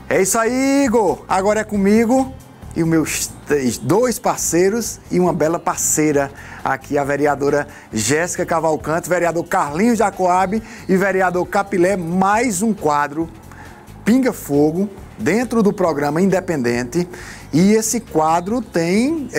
É isso aí, Igor. Agora é comigo e os meus dois parceiros e uma bela parceira aqui, a vereadora Jéssica Cavalcante, vereador Carlinhos da Coab e vereador Capilé. Mais um quadro Pinga Fogo dentro do programa Independente. E esse quadro tem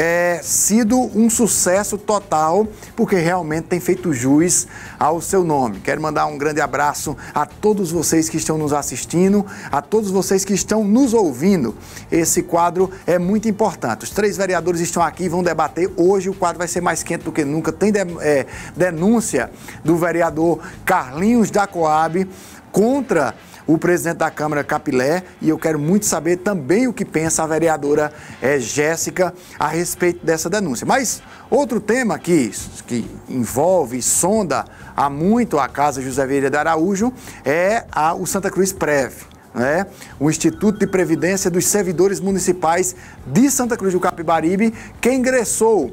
sido um sucesso total, porque realmente tem feito jus ao seu nome. Quero mandar um grande abraço a todos vocês que estão nos assistindo, a todos vocês que estão nos ouvindo. Esse quadro é muito importante. Os três vereadores estão aqui e vão debater. Hoje o quadro vai ser mais quente do que nunca. Tem denúncia do vereador Carlinhos da Coab contra o presidente da Câmara, Capilé, e eu quero muito saber também o que pensa a vereadora Jéssica a respeito dessa denúncia. Mas outro tema que envolve, sonda há muito a Casa José Vieira de Araújo é o Santa Cruz Prev, né? O Instituto de Previdência dos Servidores Municipais de Santa Cruz do Capibaribe, que ingressou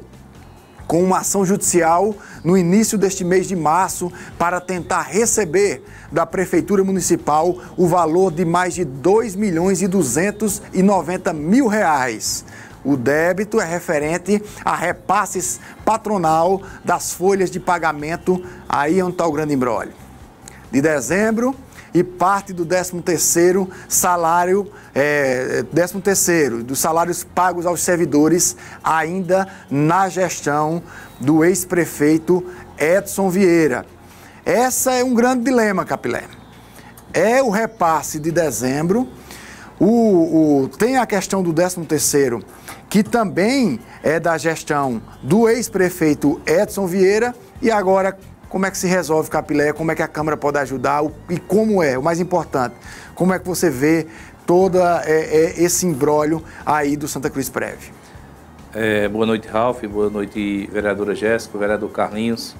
com uma ação judicial no início deste mês de março para tentar receber da Prefeitura Municipal o valor de mais de R$ 2.290.000. O débito é referente a repasses patronal das folhas de pagamento, aí onde está o grande imbróglio, de dezembro, e parte do 13º salário, 13º, dos salários pagos aos servidores ainda na gestão do ex-prefeito Edson Vieira. Essa é um grande dilema, Capilé. É o repasse de dezembro, tem a questão do 13º, que também é da gestão do ex-prefeito Edson Vieira, e agora como é que se resolve, Capilé? Como é que a Câmara pode ajudar? E como o mais importante, como é que você vê todo esse imbróglio aí do Santa Cruz Prev? Boa noite, Ralf. Boa noite, vereadora Jéssica, vereador Carlinhos.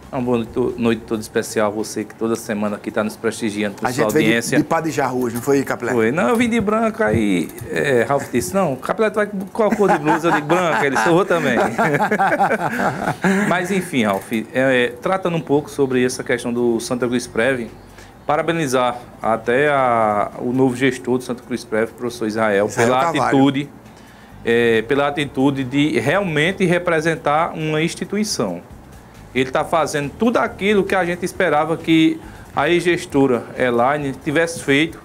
Uma boa noite toda especial a você que toda semana aqui está nos prestigiando por sua audiência. A gente veio de Padijá hoje, não foi, Capilé? Foi. Não, eu vim de branca e Ralf disse, não, Capilé, tu vai com qual cor de blusa? Eu digo branca, ele sorrou também. Mas enfim, Ralf, tratando um pouco sobre essa questão do Santa Cruz Prev, parabenizar até o novo gestor do Santa Cruz Prev, professor Israel, pela atitude de realmente representar uma instituição. Ele está fazendo tudo aquilo que a gente esperava que a ex-gestora Elaine tivesse feito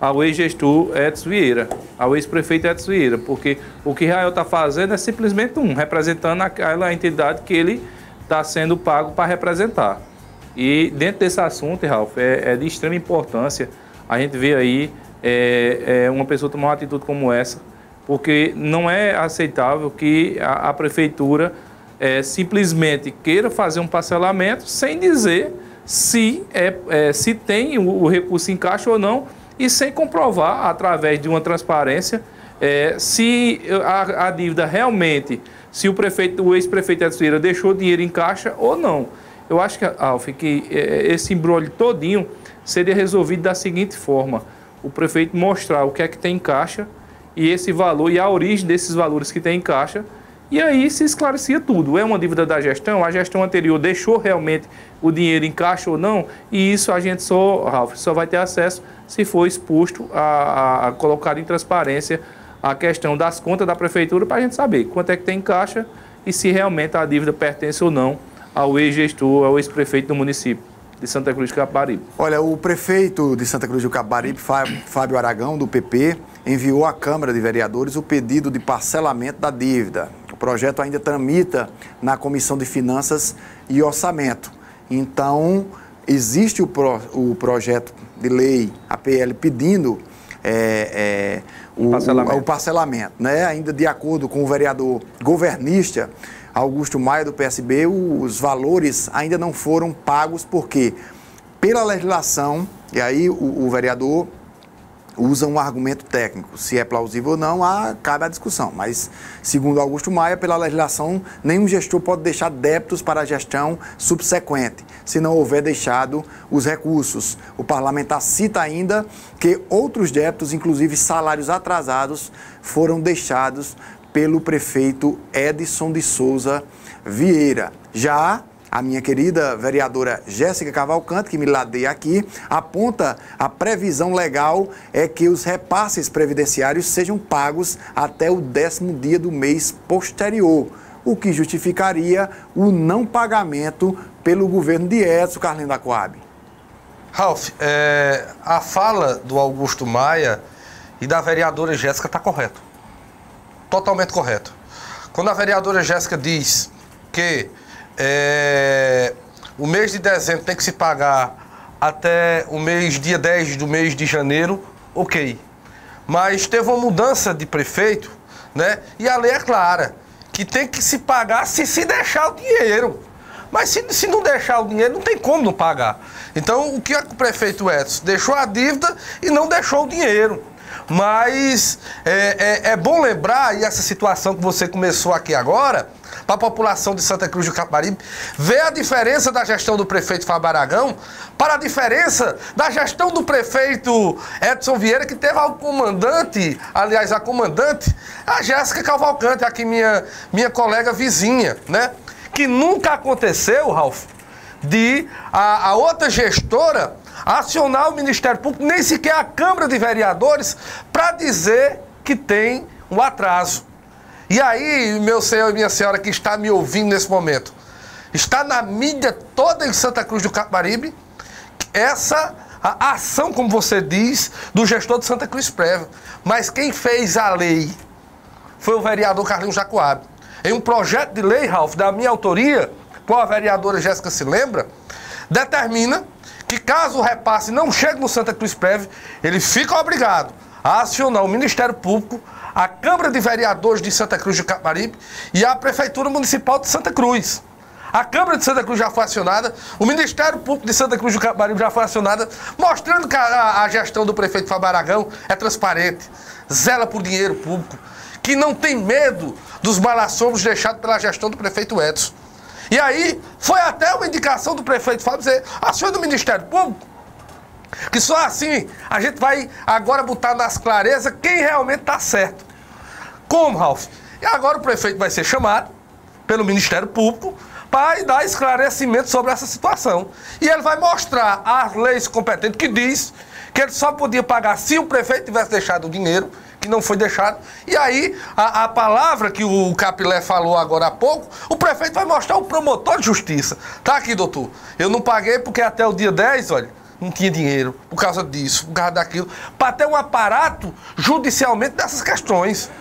ao ex-gestor Edson Vieira, ao ex-prefeito Edson Vieira, porque o que Israel está fazendo é simplesmente representando aquela entidade que ele está sendo pago para representar. E dentro desse assunto, Ralf, é de extrema importância a gente ver aí uma pessoa tomar uma atitude como essa, porque não é aceitável que a prefeitura simplesmente queira fazer um parcelamento sem dizer se tem o recurso em caixa ou não e sem comprovar, através de uma transparência, se a dívida realmente, se o ex-prefeito Edson Vieira deixou dinheiro em caixa ou não. Eu acho que, Alf, que esse imbróglio todinho seria resolvido da seguinte forma: o prefeito mostrar o que é que tem em caixa e esse valor e a origem desses valores que tem em caixa. E aí se esclarecia tudo. É uma dívida da gestão, a gestão anterior deixou realmente o dinheiro em caixa ou não, e isso a gente Ralf, só vai ter acesso se for exposto a colocar em transparência a questão das contas da prefeitura, para a gente saber quanto é que tem em caixa e se realmente a dívida pertence ou não ao ex-gestor, ao ex-prefeito do município de Santa Cruz do Capibaribe. Olha, o prefeito de Santa Cruz do Capibaribe, Fábio Aragão, do PP, enviou à Câmara de Vereadores o pedido de parcelamento da dívida. O projeto ainda tramita na Comissão de Finanças e Orçamento. Então, existe o projeto de lei, a PL, pedindo o parcelamento, né? Ainda de acordo com o vereador governista Augusto Maia, do PSB, os valores ainda não foram pagos, porque pela legislação, e aí o vereador usa um argumento técnico, se é plausível ou não, cabe a discussão, mas segundo Augusto Maia, pela legislação, nenhum gestor pode deixar débitos para a gestão subsequente, se não houver deixado os recursos. O parlamentar cita ainda que outros débitos, inclusive salários atrasados, foram deixados pelo prefeito Edson de Souza Vieira. Já A minha querida vereadora Jéssica Cavalcante, que me ladeia aqui, aponta a previsão legal é que os repasses previdenciários sejam pagos até o 10º dia do mês posterior, o que justificaria o não pagamento pelo governo de Edson Carlinhos da Coab. Ralf, a fala do Augusto Maia e da vereadora Jéssica está correto. Totalmente correto. Quando a vereadora Jéssica diz que o mês de dezembro tem que se pagar até o dia 10 do mês de janeiro, ok. Mas teve uma mudança de prefeito, né? E a lei é clara, que tem que se pagar se deixar o dinheiro. Mas se não deixar o dinheiro, não tem como não pagar. Então, o que é que o prefeito Edson deixou a dívida e não deixou o dinheiro. Mas é bom lembrar, e essa situação que você começou aqui agora, para a população de Santa Cruz do Capibaribe, ver a diferença da gestão do prefeito Fábio Aragão para a diferença da gestão do prefeito Edson Vieira, que teve a comandante, a Jéssica Cavalcante, aqui minha colega vizinha, né? Que nunca aconteceu, Ralf, de a outra gestora acionar o Ministério Público, nem sequer a Câmara de Vereadores, para dizer que tem um atraso. E aí, meu senhor e minha senhora que está me ouvindo nesse momento, está na mídia toda em Santa Cruz do Capibaribe a ação, como você diz, do gestor de Santa Cruz Prévio. Mas quem fez a lei foi o vereador Carlinhos da Coab. Em um projeto de lei, Ralf, da minha autoria, qual a vereadora Jéssica se lembra, determina que caso o repasse não chegue no Santa Cruz Prévio, ele fica obrigado a acionar o Ministério Público, a Câmara de Vereadores de Santa Cruz do Capibaribe e a Prefeitura Municipal de Santa Cruz. A Câmara de Santa Cruz já foi acionada, o Ministério Público de Santa Cruz do Capibaribe já foi acionada, mostrando que a gestão do prefeito Fábio Aragão é transparente, zela por dinheiro público, que não tem medo dos malassomos deixados pela gestão do prefeito Edson. E aí, foi até uma indicação do prefeito Fábio dizer, acione o Ministério Público, que só assim a gente vai agora botar nas clarezas quem realmente está certo. Como, Ralf? E agora o prefeito vai ser chamado pelo Ministério Público para dar esclarecimento sobre essa situação. E ele vai mostrar as leis competentes que diz que ele só podia pagar se o prefeito tivesse deixado o dinheiro, que não foi deixado. E aí, a palavra que o Capilé falou agora há pouco, o prefeito vai mostrar o promotor de justiça. Tá aqui, doutor. Eu não paguei porque até o dia 10, olha, não tinha dinheiro por causa disso, por causa daquilo, para ter um aparato judicialmente dessas questões.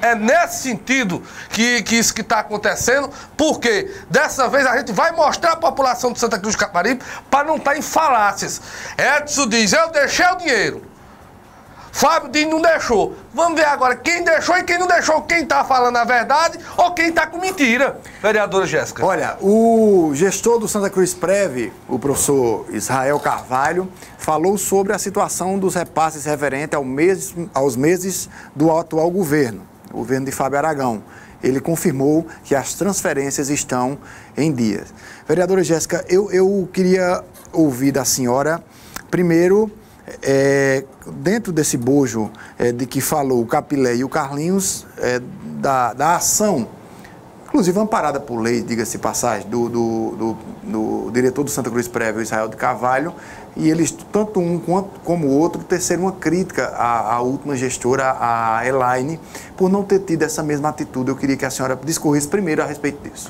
É nesse sentido que isso que está acontecendo, porque dessa vez a gente vai mostrar à população de Santa Cruz do Capibaribe para não estar em falácias. Edson diz, eu deixei o dinheiro. Fábio diz, não deixou. Vamos ver agora quem deixou e quem não deixou, quem está falando a verdade ou quem está com mentira. Vereadora Jéssica. Olha, o gestor do Santa Cruz Prévio, o professor Israel Carvalho, falou sobre a situação dos repasses referente aos meses do atual governo, o governo de Fábio Aragão. Ele confirmou que as transferências estão em dias. Vereadora Jéssica, eu queria ouvir da senhora, primeiro, dentro desse bojo de que falou o Capilé e o Carlinhos, da ação, inclusive amparada por lei, diga-se passagem, do diretor do Santa Cruz Prévio, Israel de Carvalho, e eles, tanto um como o outro, teceram uma crítica à última gestora, a Elaine, por não ter tido essa mesma atitude. Eu queria que a senhora discorresse primeiro a respeito disso.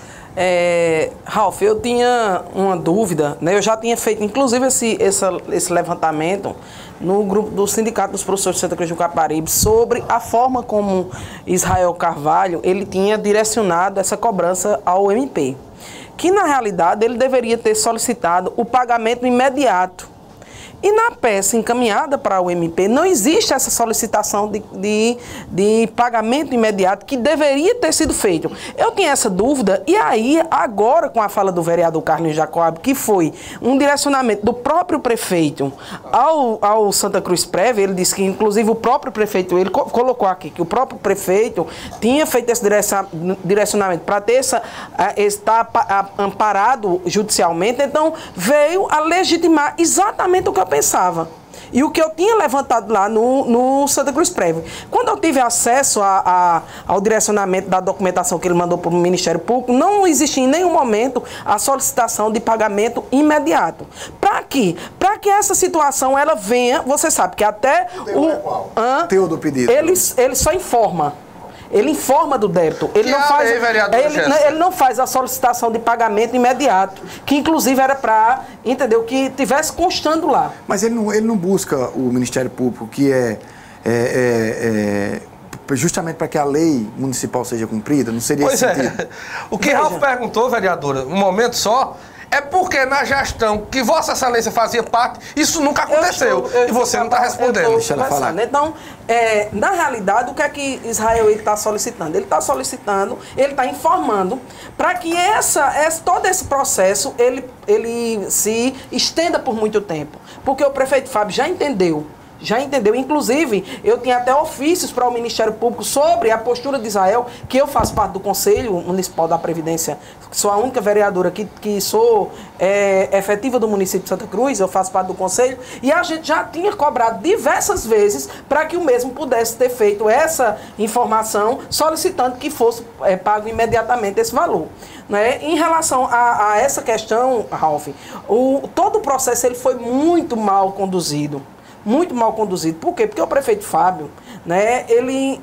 Ralf, eu tinha uma dúvida, né? Eu já tinha feito, inclusive, esse levantamento no grupo do Sindicato dos Professores de Santa Cruz do Capibaribe sobre a forma como Israel Carvalho ele tinha direcionado essa cobrança ao MP. Que, na realidade, ele deveria ter solicitado o pagamento imediato. E na peça encaminhada para o MP, não existe essa solicitação de pagamento imediato que deveria ter sido feito. Eu tinha essa dúvida e aí, agora com a fala do vereador Carlinhos da Coab, que foi um direcionamento do próprio prefeito ao Santa Cruz Prévio, ele disse que inclusive o próprio prefeito, ele colocou aqui que o próprio prefeito tinha feito esse direcionamento para ter estar amparado judicialmente, então veio a legitimar exatamente o que eu pensava. E o que eu tinha levantado lá no Santa Cruz Prévio. Quando eu tive acesso ao direcionamento da documentação que ele mandou para o Ministério Público, não existe em nenhum momento a solicitação de pagamento imediato. Para quê? Para que essa situação ela venha, você sabe que até o teor do pedido. Ele só informa. Ele informa do débito. Ele não faz, ele não faz a solicitação de pagamento imediato, que inclusive era para, entendeu, que tivesse constando lá. Mas ele não busca o Ministério Público, que justamente para que a lei municipal seja cumprida? Não seria esse sentido? O que Ralf perguntou, vereadora, um momento só, é porque na gestão que Vossa Excelência fazia parte, isso nunca aconteceu. E você não está respondendo. Deixa ela falar. Então, na realidade, o que é que Israel está solicitando? Ele está solicitando, ele está informando para que todo esse processo ele se estenda por muito tempo. Porque o prefeito Fábio já entendeu. Inclusive, eu tinha até ofícios para o Ministério Público sobre a postura de Israel, que eu faço parte do Conselho Municipal da Previdência, sou a única vereadora que sou efetiva do município de Santa Cruz, eu faço parte do Conselho, e a gente já tinha cobrado diversas vezes para que o mesmo pudesse ter feito essa informação, solicitando que fosse pago imediatamente esse valor. Né? Em relação a essa questão, Ralf, todo o processo ele foi muito mal conduzido. Muito mal conduzido. Por quê? Porque o prefeito Fábio, né, ele,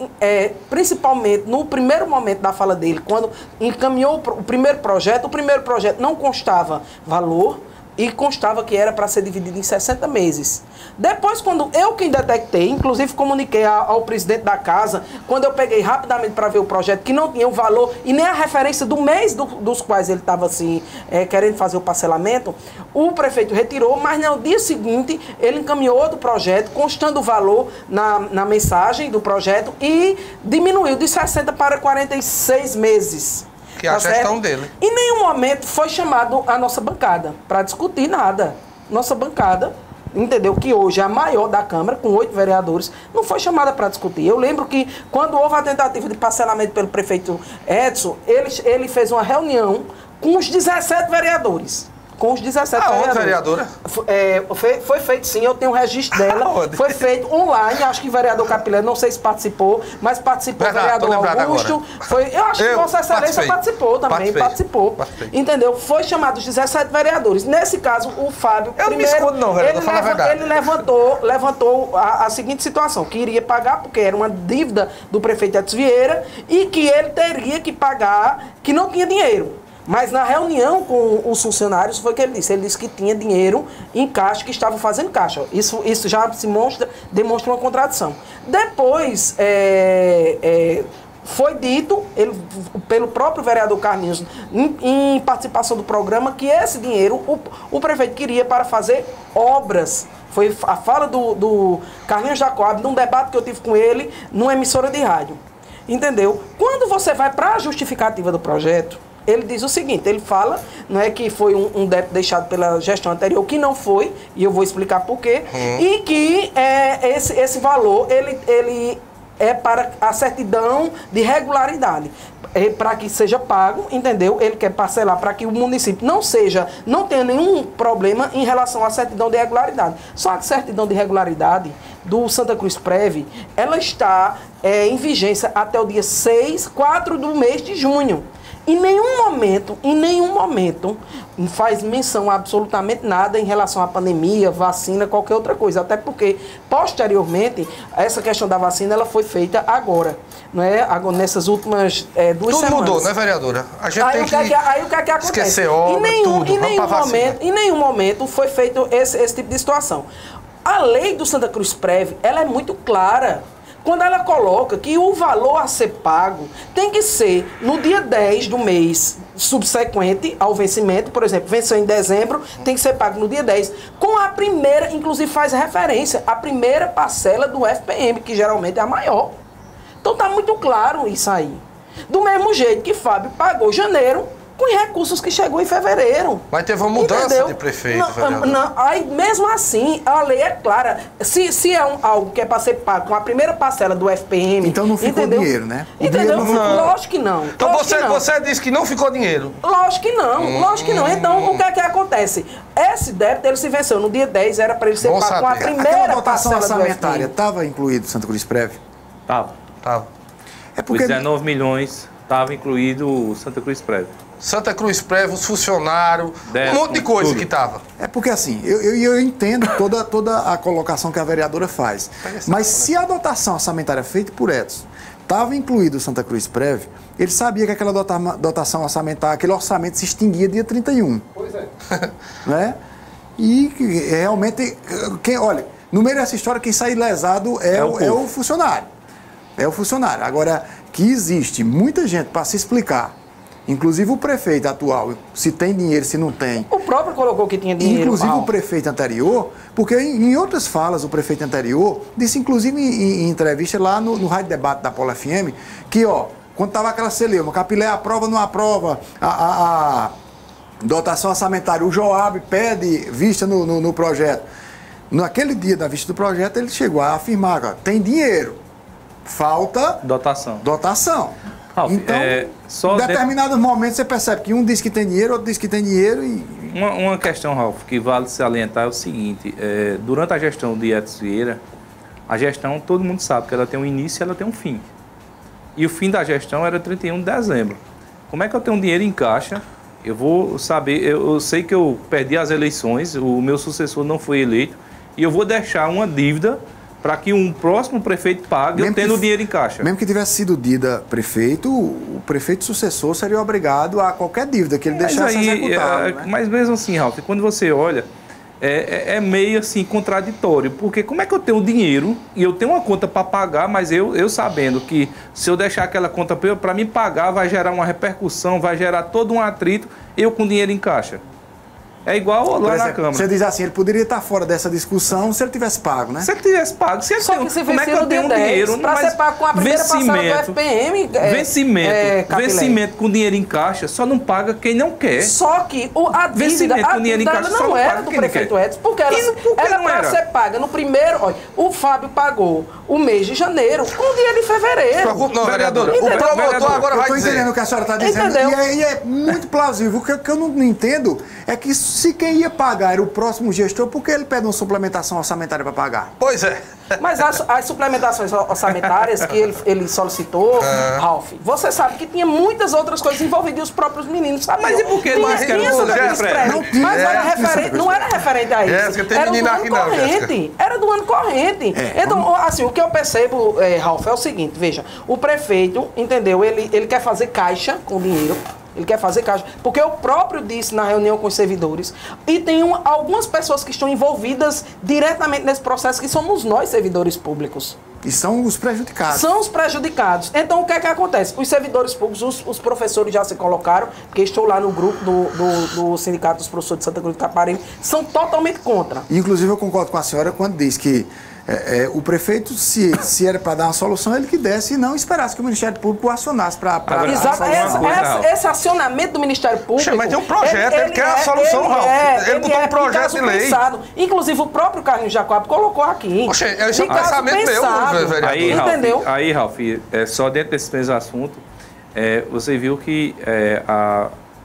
principalmente no primeiro momento da fala dele, quando encaminhou o primeiro projeto não constava valor e constava que era para ser dividido em 60 meses. Depois, quando eu quem detectei, inclusive comuniquei ao presidente da casa, quando eu peguei rapidamente para ver o projeto, que não tinha o valor e nem a referência do mês dos quais ele estava assim, querendo fazer o parcelamento, o prefeito retirou, mas no dia seguinte ele encaminhou outro projeto, constando o valor na mensagem do projeto e diminuiu de 60 para 46 meses. Que é a gestão dele. Em nenhum momento foi chamado a nossa bancada para discutir nada. Nossa bancada, entendeu? Que hoje é a maior da Câmara, com 8 vereadores, não foi chamada para discutir. Eu lembro que quando houve a tentativa de parcelamento pelo prefeito Edson, ele fez uma reunião com os 17 vereadores. Com os 17 vereadores. Vereadora? Foi feito sim, eu tenho um registro dela. Foi feito online, acho que o vereador Capilano, não sei se participou, mas participou o vereador Augusto. Eu acho que Vossa Excelência participou também. Participou. Entendeu? Foi chamado os 17 vereadores. Nesse caso, o Fábio. Eu não me escondo, não, vereador, fala a verdade. Ele levantou a seguinte situação: que iria pagar, porque era uma dívida do prefeito Edson Vieira, e que ele teria que pagar, que não tinha dinheiro. Mas na reunião com os funcionários foi o que ele disse. Ele disse que tinha dinheiro em caixa, que estava fazendo caixa. Isso já demonstra uma contradição. Depois, foi dito pelo próprio vereador Carlinhos, em participação do programa, que esse dinheiro o prefeito queria para fazer obras. Foi a fala do Carlinhos Jacob, num debate que eu tive com ele, numa emissora de rádio. Entendeu? Quando você vai para a justificativa do projeto, ele diz o seguinte, ele fala, não é, que foi um débito deixado pela gestão anterior, que não foi, e eu vou explicar por quê, e que esse valor, ele é para a certidão de regularidade, para que seja pago, entendeu? Ele quer parcelar para que o município não tenha nenhum problema em relação à certidão de regularidade. Só que a certidão de regularidade do Santa Cruz Prev, ela está em vigência até o dia 4 do mês de junho. Em nenhum momento faz menção absolutamente nada em relação à pandemia, vacina, qualquer outra coisa. Até porque, posteriormente, essa questão da vacina ela foi feita agora. Não é? Agora, nessas últimas 2 semanas. Tudo mudou, né, vereadora? A gente tem que acontece? Esquecer obra, Em nenhum momento foi feito esse tipo de situação. A lei do Santa Cruz Prev, ela é muito clara. Quando ela coloca que o valor a ser pago tem que ser no dia 10 do mês subsequente ao vencimento, por exemplo, venceu em dezembro, tem que ser pago no dia 10, com a primeira, inclusive faz referência, a primeira parcela do FPM, que geralmente é a maior. Então está muito claro isso aí. Do mesmo jeito que Fábio pagou janeiro, com recursos que chegou em fevereiro. Mas teve uma mudança de prefeito, aí, mesmo assim, a lei é clara. Se é algo que é para ser pago com a primeira parcela do FPM... Então não ficou dinheiro, né? Entendeu? Lógico que não. Então você disse que não ficou dinheiro. Lógico que não. Então, o que é que acontece? Esse débito, ele se venceu no dia 10, era para ele ser pago com a primeira dotação parcela orçamentária do FPM. estava incluído Santa Cruz Prev? Estava. Tava. É Os porque 19 milhões estava incluído o Santa Cruz Prévio. Santa Cruz Prévio, os funcionários, um monte de coisa tudo. que tava. É porque assim, eu entendo toda a colocação que a vereadora faz. Mas se a dotação orçamentária feita por Edson estava incluído o Santa Cruz Prévio, ele sabia que aquela dotação orçamentária, aquele orçamento se extinguia dia 31. Pois é. Né? E realmente, olha, no meio dessa história, quem sai lesado é o funcionário. É o funcionário. Agora, que existe muita gente para se explicar. Inclusive o prefeito atual, se tem dinheiro, se não tem. O próprio colocou que tinha dinheiro. Inclusive o prefeito anterior, porque em outras falas o prefeito anterior disse, inclusive em entrevista lá no Rádio Debate da Polo FM, que quando estava aquela celeuma, Capilé aprova, não aprova, a dotação orçamentária, o Joab pede vista no projeto. Naquele dia da vista do projeto, ele chegou a afirmar, tem dinheiro, falta dotação. Ralf, então, em determinados momentos você percebe que um diz que tem dinheiro, outro diz que tem dinheiro e... Uma questão, Ralf, que vale salientar é o seguinte, durante a gestão de Edson Vieira, a gestão, todo mundo sabe que ela tem um início e ela tem um fim. E o fim da gestão era 31 de dezembro. Como é que eu tenho dinheiro em caixa? Eu vou saber, eu sei que eu perdi as eleições, o meu sucessor não foi eleito, e eu vou deixar uma dívida para que um próximo prefeito pague, eu tendo dinheiro em caixa. Mesmo que tivesse sido Dida prefeito, o prefeito sucessor seria obrigado a qualquer dívida que ele deixasse executar. Né? Mas mesmo assim, Ralf, quando você olha, é meio assim contraditório, porque como é que eu tenho dinheiro e eu tenho uma conta para pagar, mas eu sabendo que se eu deixar aquela conta para mim pagar, vai gerar uma repercussão, vai gerar todo um atrito, eu com dinheiro em caixa. É igual lá na Câmara. Você diz assim, ele poderia estar fora dessa discussão se ele tivesse pago, né? Se ele tivesse pago, se ele Só que se como é que eu tenho dinheiro para ser pago com a primeira passada do FPM, vencimento com dinheiro em caixa, só não paga quem não quer. Só que a dívida não era do prefeito Edson, porque era para ser paga no primeiro... Olha, o Fábio pagou o mês de janeiro com dinheiro em fevereiro. Não, vereadora, o promotor agora vai dizer... Eu estou entendendo o que a senhora está dizendo. E é muito plausível. O que eu não entendo é que se quem ia pagar era o próximo gestor, por que ele pede uma suplementação orçamentária para pagar? Pois é. Mas as suplementações orçamentárias que ele solicitou, Ralf, você sabe que tinha muitas outras coisas envolvidas e os próprios meninos sabiam. Mas e por que ele mais quer não era referente a isso. Era do ano corrente. Era do ano corrente. Então, assim, o que eu percebo, Ralf, é o seguinte, veja, o prefeito, entendeu, ele quer fazer caixa com dinheiro. Ele quer fazer caixa. Porque eu próprio disse na reunião com os servidores, e tem algumas pessoas que estão envolvidas diretamente nesse processo, que somos nós, servidores públicos. E são os prejudicados. São os prejudicados. Então, o que é que acontece? Os servidores públicos, os professores já se colocaram, porque estou lá no grupo do Sindicato dos Professores de Santa Cruz do Caparibe, são totalmente contra. Inclusive, eu concordo com a senhora quando diz que o prefeito, se era para dar uma solução, ele que desse e não esperasse que o Ministério Público o acionasse para Exato. Esse acionamento do Ministério Público... Mas tem um projeto, ele quer a solução, Ralf. Ele botou um projeto de lei. Pensado. Inclusive, o próprio Carlinhos Jacob colocou aqui. Poxa, esse é um pensamento meu, vereador. Entendeu? Aí, Ralf, só dentro desse mesmo assunto, você viu que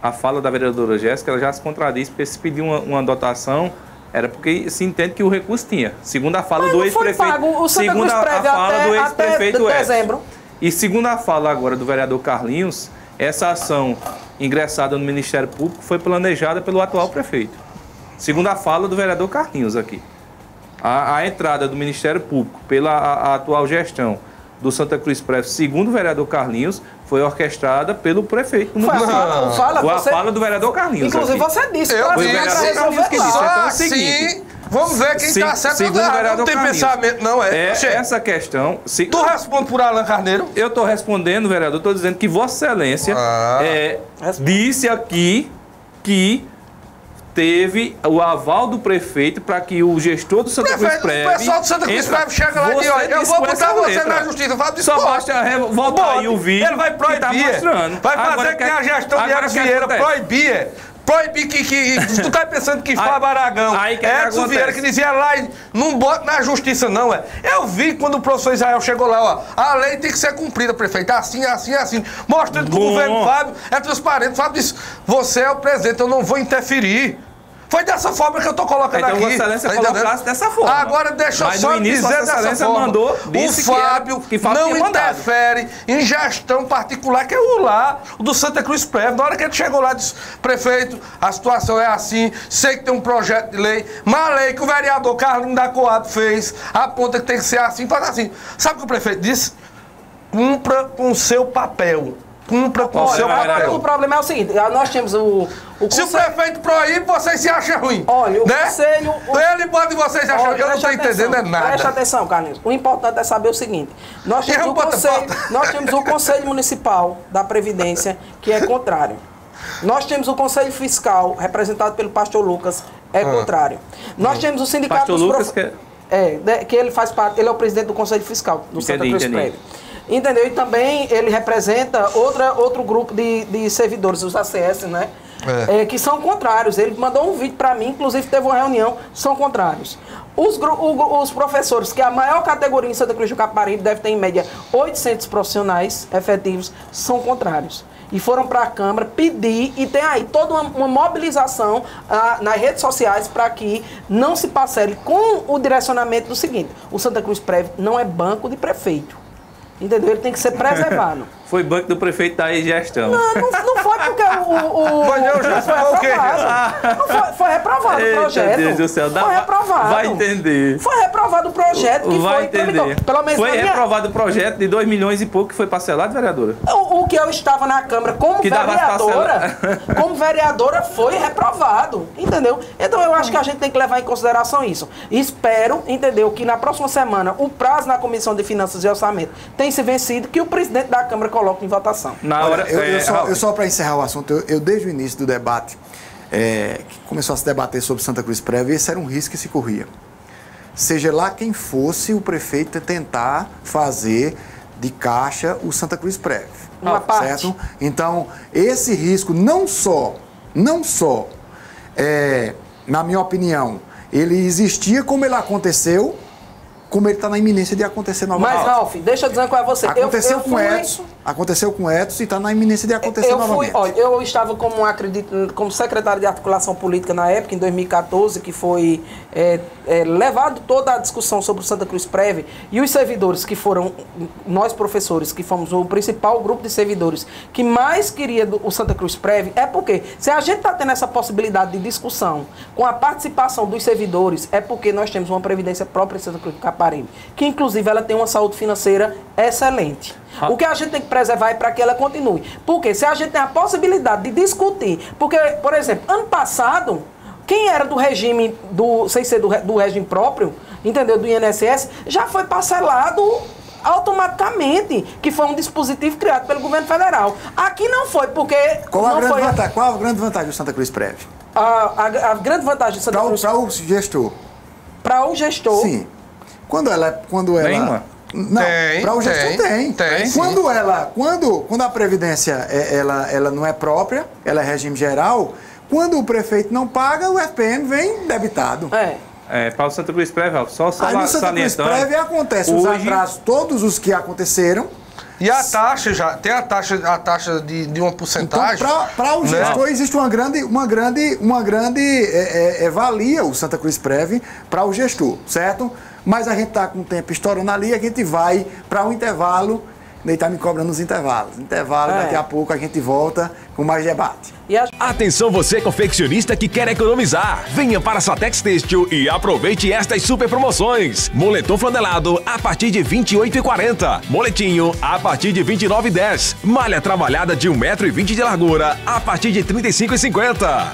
a fala da vereadora Jéssica, ela já se contradiz, porque se pedir uma dotação... Era porque se entende que o recurso tinha. Segundo a fala do ex-prefeito. Segundo a fala do ex-prefeito dezembro. E segundo a fala agora do vereador Carlinhos, essa ação ingressada no Ministério Público foi planejada pelo atual prefeito. Segundo a fala do vereador Carlinhos aqui. A entrada do Ministério Público pela atual gestão do Santa Cruz Prévio, segundo o vereador Carlinhos, foi orquestrada pelo prefeito. A fala do vereador Carlinhos. Inclusive, aqui. você disse. Eu foi o vereador Carlinhos que disse. Então é o seguinte. Vamos ver quem está certo. Segundo o vereador não tem Carlinhos, pensamento, não é? Essa questão... Tu responde por Alan Carneiro? Eu estou respondendo, vereador, estou dizendo que Vossa Excelência disse aqui que teve o aval do prefeito para que o gestor do Santa Cruz Prévio... O pessoal do Santa Cruz Prévio chega lá e diz, olha, eu vou botar você na justiça. Só basta voltar aí o vídeo. Ele vai proibir. Tá mostrando. Vai fazer que a gestão de Edson Vieira proibir. Proibir que tu tá pensando que Fábio Aragão, Edson Vieira, que dizia lá, não bota na justiça não, Eu vi quando o professor Israel chegou lá, ó, a lei tem que ser cumprida, prefeito, assim, mostrando que o governo Fábio é transparente. Fábio disse, você é o presidente, eu não vou interferir. Foi dessa forma que eu tô colocando então, aqui. Vossa Excelência tá colocasse entendendo? dessa forma. Agora deixa eu Mas só no início, dizer Vossa dessa Excelência forma. mandou, O disse Fábio que não não interfere em gestão particular, que é o do Santa Cruz Prévio. Na hora que ele chegou lá, disse, prefeito, a situação é assim, sei que tem um projeto de lei, mas a lei que o vereador Carlinho da Coab fez, aponta que tem que ser assim, faz assim. Sabe o que o prefeito disse? Cumpra com o seu papel. Cumpra com o seu papel. O problema é o seguinte, nós temos o Se o prefeito proíbe, vocês se acham ruim. Olha, o né? conselho... Ele pode vocês acharem ruim. Eu não estou entendendo é nada. Presta atenção, Carlinhos. O importante é saber o seguinte. Nós temos o Conselho Municipal da Previdência, que é contrário. Nós temos o Conselho Fiscal, representado pelo pastor Lucas, é contrário. Nós temos o Sindicato pastor dos Lucas, que ele faz parte, ele é o presidente do Conselho Fiscal do Santa Cruz Prévio. Entendeu? E também ele representa outro grupo de servidores, os ACS, né? Que são contrários. Ele mandou um vídeo para mim, inclusive teve uma reunião, são contrários. Os professores, que é a maior categoria em Santa Cruz do Capibaribe, deve ter em média 800 profissionais efetivos, são contrários. E foram para a Câmara pedir, e tem aí toda uma mobilização nas redes sociais para que não se parcele com o direcionamento do seguinte: o Santa Cruz Prévio não é banco de prefeito. Entendeu? Ele tem que ser preservado. Foi banco do prefeito da gestão. Não foi porque foi reprovado o projeto. Meu Deus do céu. Foi reprovado. Vai entender. Foi reprovado o projeto que vai entender. Pelo menos foi reprovado o projeto de 2 milhões e pouco que foi parcelado, vereadora? O que eu estava na Câmara como vereadora foi reprovado. Entendeu? Então eu acho que a gente tem que levar em consideração isso. Espero, entendeu, que na próxima semana o prazo na Comissão de Finanças e Orçamento tem se vencido, que o presidente da Câmara coloque em votação. Eu só para encerrar o assunto, eu desde o início do debate, que começou a se debater sobre Santa Cruz Prévio, esse era um risco que se corria. Seja lá quem fosse o prefeito tentar fazer de caixa o Santa Cruz Prévio. Uma parte. Certo? Então, esse risco não só, na minha opinião, ele existia como ele aconteceu, como ele está na iminência de acontecer novamente. Mas, Ralf, deixa eu dizer qual é você. Aconteceu com o Edson e está na iminência de acontecer novamente. Eu estava como secretário de articulação política na época, em 2014, que foi levado toda a discussão sobre o Santa Cruz Prévio, e os servidores que foram, nós professores, que fomos o principal grupo de servidores que mais queria o Santa Cruz Prévio, é porque se a gente está tendo essa possibilidade de discussão com a participação dos servidores, é porque nós temos uma previdência própria em Santa Cruz do Capibaribe, que inclusive ela tem uma saúde financeira excelente. O que a gente tem que preservar é para que ela continue. Porque se a gente tem a possibilidade de discutir, porque, por exemplo, ano passado, quem era do regime, sem ser do regime próprio, entendeu, do INSS, já foi parcelado automaticamente, que foi um dispositivo criado pelo governo federal. Aqui não foi, porque... Qual a grande vantagem do Santa Cruz Prévio? A grande vantagem do Santa Cruz... Para o gestor. Para o gestor... Sim. Quando ela não, para o gestor tem. Quando a Previdência ela não é própria, ela é regime geral, quando o prefeito não paga, o FPM vem debitado. Para o Santa Cruz Prévio, só aí no Santa Cruz Prévio acontece os atrasos, todos os que aconteceram. E a taxa já, tem a taxa de uma porcentagem. Então, para o gestor existe uma grande valia o Santa Cruz Prévio para o gestor, certo? Mas a gente está com o tempo estourando ali, a gente vai para um intervalo, ele está me cobrando os intervalos. Daqui a pouco a gente volta com mais debate. Atenção você confeccionista que quer economizar. Venha para a Satex Têxtil e aproveite estas super promoções. Moletom flanelado a partir de R$ 28,40. Moletinho a partir de R$ 29,10. Malha trabalhada de 1,20 m de largura a partir de R$ 35,50.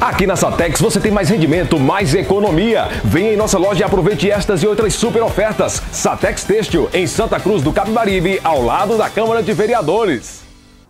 Aqui na Satex você tem mais rendimento, mais economia. Venha em nossa loja e aproveite estas e outras super ofertas. Satex Têxtil em Santa Cruz do Capibaribe, ao lado da Câmara de Vereadores.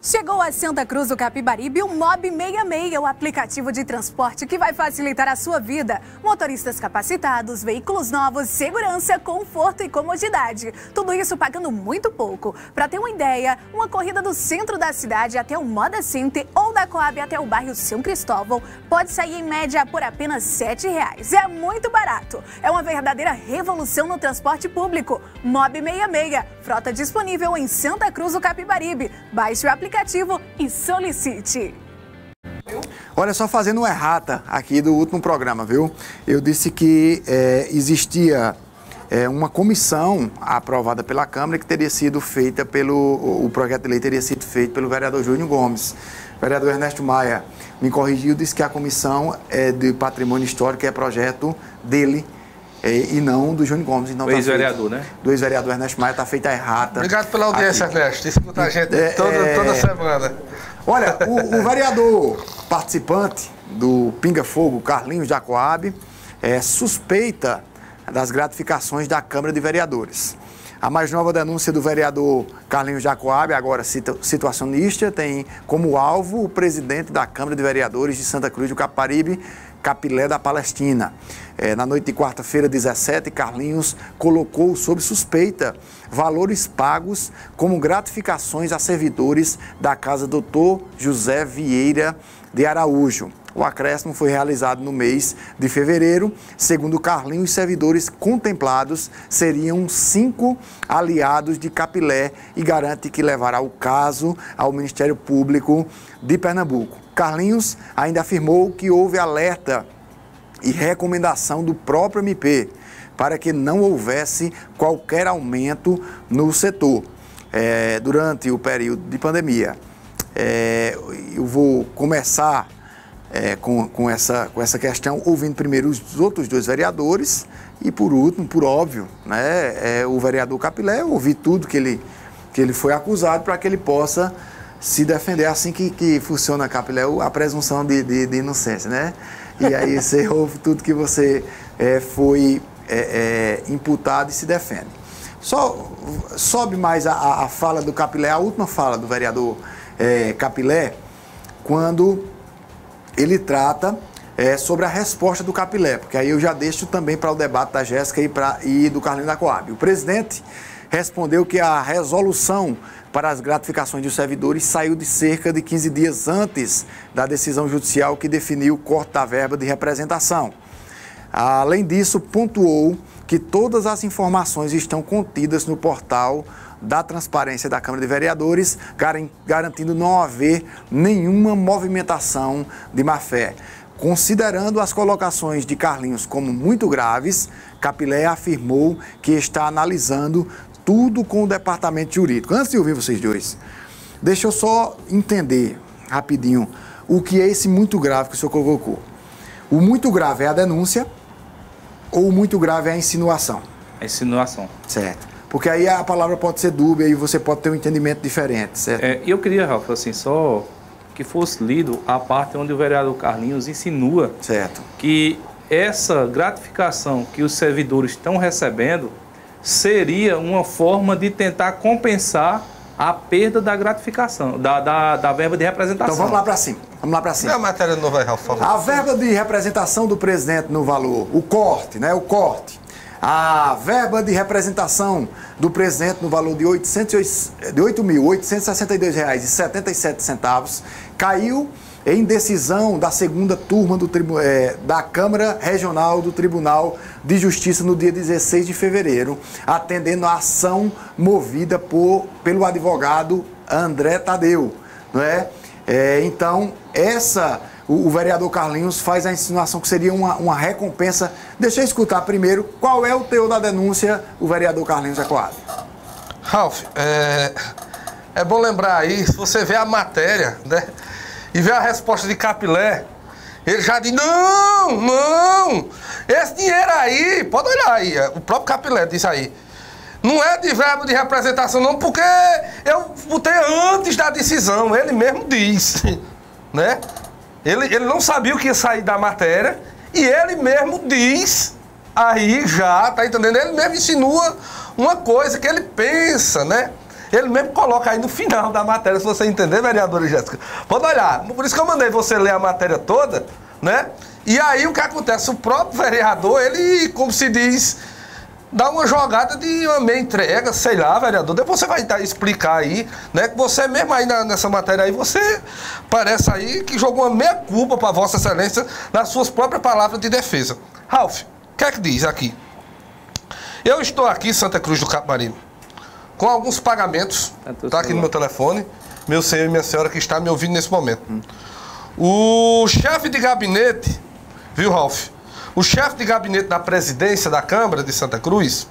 Chegou a Santa Cruz do Capibaribe o Mob 66, o aplicativo de transporte que vai facilitar a sua vida. Motoristas capacitados, veículos novos, segurança, conforto e comodidade. Tudo isso pagando muito pouco. Para ter uma ideia, uma corrida do centro da cidade até o Moda Center ou da Coab até o bairro São Cristóvão pode sair em média por apenas R$ 7,00. É muito barato. É uma verdadeira revolução no transporte público. Mob 66, frota disponível em Santa Cruz do Capibaribe. Baixe o aplicativo e solicite. Olha, só fazendo uma errata aqui do último programa, viu? Eu disse que existia uma comissão aprovada pela Câmara que teria sido feita o projeto de lei teria sido feito pelo vereador Júnior Gomes. O vereador Ernesto Maia me corrigiu, disse que a comissão de patrimônio histórico é projeto dele e não do Júnior Gomes. Então, do ex-vereador, né? Do ex-vereador Ernesto Maia, está feita a errata. Obrigado pela audiência, Ernesto. Escuta a gente toda semana. Olha, o vereador participante do Pinga Fogo, Carlinhos Jacoab, suspeita das gratificações da Câmara de Vereadores. A mais nova denúncia do vereador Carlinhos Jacoab, agora situacionista, tem como alvo o presidente da Câmara de Vereadores de Santa Cruz do Capibaribe, Capilé da Palestina. Na noite de quarta-feira, 17, Carlinhos colocou sob suspeita valores pagos como gratificações a servidores da Casa Doutor José Vieira de Araújo. O acréscimo foi realizado no mês de fevereiro. Segundo Carlinhos, os servidores contemplados seriam 5 aliados de Capilé e garante que levará o caso ao Ministério Público de Pernambuco. Carlinhos ainda afirmou que houve alerta e recomendação do próprio MP para que não houvesse qualquer aumento no setor durante o período de pandemia. Eu vou começar com essa questão, ouvindo primeiro os outros dois vereadores e, por último, por óbvio, né, o vereador Capilé, ouvir tudo que ele foi acusado para que ele possa se defender. Assim que funciona, Capilé, a presunção de inocência, né? E aí você ouve tudo que você foi imputado e se defende. Só sobe mais a fala do Capilé, a última fala do vereador Capilé, quando ele trata sobre a resposta do Capilé, porque aí eu já deixo também para o debate da Jéssica e do Carlinhos Jacoab. O presidente respondeu que a resolução para as gratificações dos servidores saiu de cerca de 15 dias antes da decisão judicial que definiu o corte da verba de representação. Além disso, pontuou que todas as informações estão contidas no portal da transparência da Câmara de Vereadores, garantindo não haver nenhuma movimentação de má-fé. Considerando as colocações de Carlinhos como muito graves, Capilé afirmou que está analisando tudo com o departamento jurídico. Antes de ouvir vocês dois, deixa eu só entender rapidinho o que é esse muito grave que o senhor colocou. O muito grave é a denúncia ou o muito grave é a insinuação? A insinuação. Certo. Porque aí a palavra pode ser dúbia e você pode ter um entendimento diferente, certo? Eu queria, Ralf, assim, só que fosse lido a parte onde o vereador Carlinhos insinua que essa gratificação que os servidores estão recebendo seria uma forma de tentar compensar a perda da gratificação, da verba de representação. Então vamos lá para cima. É a matéria nova aí, Ralf, por favor. A verba de representação do presidente no valor, o corte, né? O corte. A verba de representação do presidente no valor de R$ 8.862,77 caiu em decisão da segunda turma da Câmara Regional do Tribunal de Justiça no dia 16 de fevereiro, atendendo a ação movida pelo advogado André Tadeu. Não é? Então, o vereador Carlinhos faz a insinuação que seria uma recompensa. Deixa eu escutar primeiro qual é o teor da denúncia, o vereador Carlinhos Jacoab. Ralf, é bom lembrar aí, se você vê a matéria, né, e vê a resposta de Capilé, ele já diz, não, esse dinheiro aí, pode olhar aí, o próprio Capilé disse aí, não é de verba de representação não, porque eu botei antes da decisão, ele mesmo diz, né? Ele não sabia o que ia sair da matéria e ele mesmo diz, aí já, tá entendendo? Ele mesmo insinua uma coisa que ele pensa, né? Ele mesmo coloca aí no final da matéria, se você entender, vereadora Jéssica. Pode olhar, por isso que eu mandei você ler a matéria toda, né? E aí o que acontece? O próprio vereador, ele, como se diz, dá uma jogada de uma meia entrega, sei lá, vereador. Depois você vai explicar aí, né? Que você mesmo aí nessa matéria aí, você parece aí que jogou uma meia culpa para Vossa Excelência nas suas próprias palavras de defesa. Ralf, o que é que diz aqui? Eu estou aqui em Santa Cruz do Capibaribe com alguns pagamentos, tá aqui no meu telefone, meu senhor e minha senhora que está me ouvindo nesse momento. O chefe de gabinete, viu, Ralf? O chefe de gabinete da presidência da Câmara de Santa Cruz,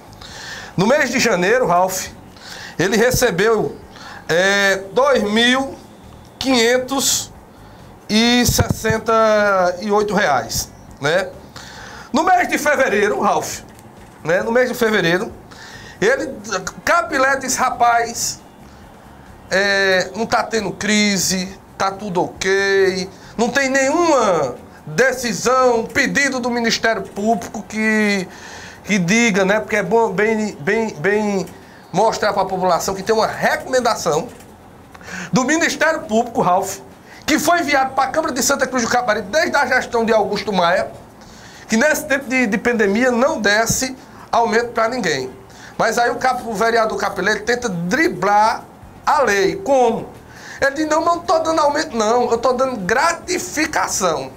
no mês de janeiro, Ralf, ele recebeu R$2.568, né? No mês de fevereiro, Ralf, né? No mês de fevereiro, Capilé disse, rapaz, não tá tendo crise, tá tudo ok, não tem nenhuma decisão, pedido do Ministério Público que diga, né? Porque é bom bem mostrar para a população que tem uma recomendação do Ministério Público, Ralf, que foi enviado para a Câmara de Santa Cruz do Capibaribe desde a gestão de Augusto Maia, que nesse tempo de pandemia não desse aumento para ninguém. Mas aí o vereador Capilé tenta driblar a lei. Como? Ele diz, não estou dando aumento não, eu estou dando gratificação.